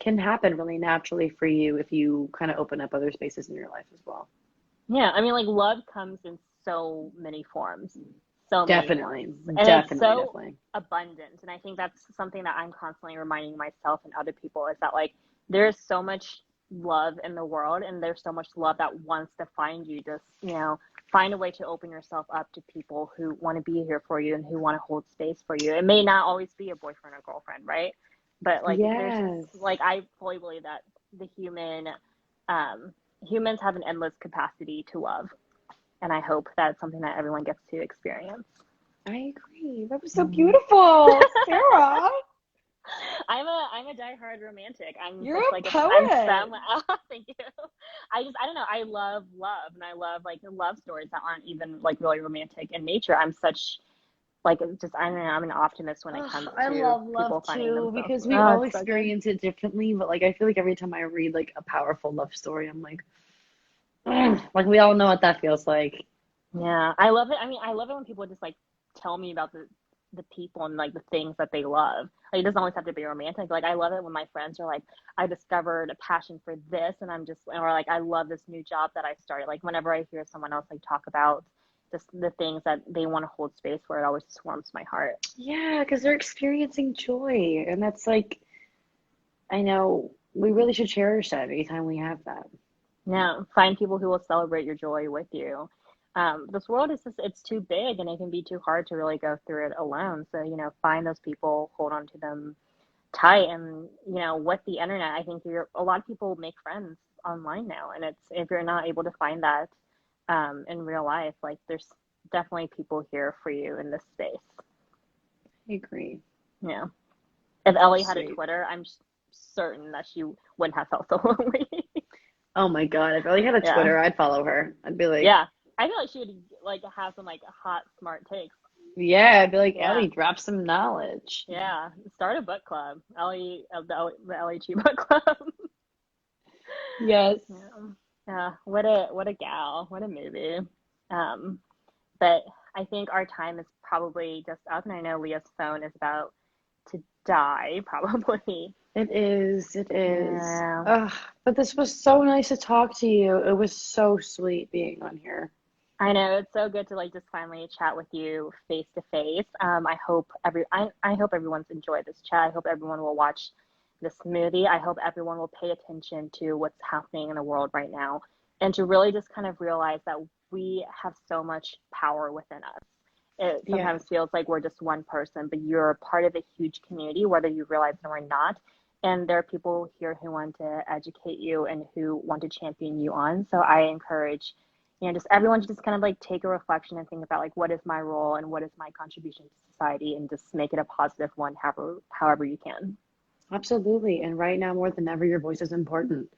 can happen really naturally for you if you kind of open up other spaces in your life as well. Yeah, I mean, like love comes in so many forms, so many Definitely. forms, and it's Definitely, so definitely. abundant. And I think that's something that I'm constantly reminding myself and other people is that like there's so much love in the world, and there's so much love that wants to find you. Just find a way to open yourself up to people who want to be here for you and who want to hold space for you. It may not always be a boyfriend or girlfriend, right? But like there's Yes. like I fully believe that the um, humans have an endless capacity to love, and I hope that's something that everyone gets to experience. I agree. That was so Mm-hmm. beautiful, Sarah. I'm a diehard romantic. I'm You're just a like I'm poet. some. Thank you. I don't know. I love love, and I love like love stories that aren't even like really romantic in nature. I'm such like just I don't know. I'm an optimist when it Ugh, comes I to love love people finding too themselves. because we Oh, all it's so good. experience it differently. But like, I feel like every time I read like a powerful love story, I'm like, "Ugh," like we all know what that feels like. Yeah, I love it. I mean, I love it when people just like tell me about the people and like the things that they love. Like it doesn't always have to be romantic. Like I love it when my friends are like, I discovered a passion for this, and I'm just or like I love this new job that I started. Like whenever I hear someone else like talk about just the things that they want to hold space for, it always just warms my heart. Yeah, because they're experiencing joy, and that's like, I know we really should cherish that anytime we have that. Yeah, find people who will celebrate your joy with you. This world is just, it's too big and it can be too hard to really go through it alone. So, find those people, hold on to them tight. And, with the internet, I think a lot of people make friends online now. And if you're not able to find that, in real life, like there's definitely people here for you in this space. I agree. Yeah. If Ellie had a Sweet. Twitter, I'm certain that she wouldn't have felt so lonely. Oh my God, if Ellie had a Yeah. Twitter, I'd follow her. I'd be like, Yeah, I feel like she would like have some like hot, smart takes. yeah, I'd be like, Yeah, Ellie, drop some knowledge. yeah. Start a book club. Ellie, the Ellie Chi book club. Yes. Yeah, yeah. What a gal. What a movie. Um, but I think our time is probably just up, and I know Leah's phone is about to die, probably. It is. It is. Yeah. Ugh, but this was so nice to talk to you. It was so sweet being on here. I know it's so good to like just finally chat with you face to face. I hope everyone's enjoyed this chat. I hope everyone will watch this movie. I hope everyone will pay attention to what's happening in the world right now and to really just kind of realize that we have so much power within us. It Yeah. sometimes feels like we're just one person, but you're a part of a huge community, whether you realize it or not. And there are people here who want to educate you and who want to champion you on. So I encourage just everyone to just kind of like take a reflection and think about like what is my role and what is my contribution to society and just make it a positive one however you can. Absolutely. And right now, more than ever, your voice is important.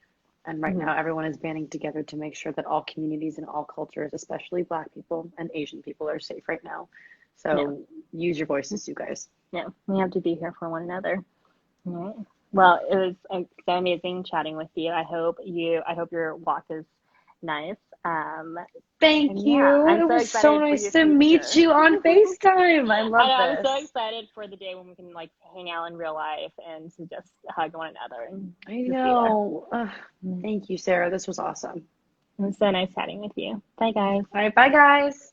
And right Mhm. now, everyone is banding together to make sure that all communities and all cultures, especially Black people and Asian people, are safe right now. Yeah, So use your voices, you guys. yeah, we have to be here for one another. All right. Well, it was so amazing chatting with you. I hope your walk is nice. Thank And yeah, you. I'm It so was so excited for nice your to meet future. you on FaceTime. I I love know, I'm so this. excited for the day when we can like hang out in real life and to just hug one another and I just be there. know. Thank you, Sarah. This was awesome. It was so nice chatting with you. Bye, guys. All right, bye, guys.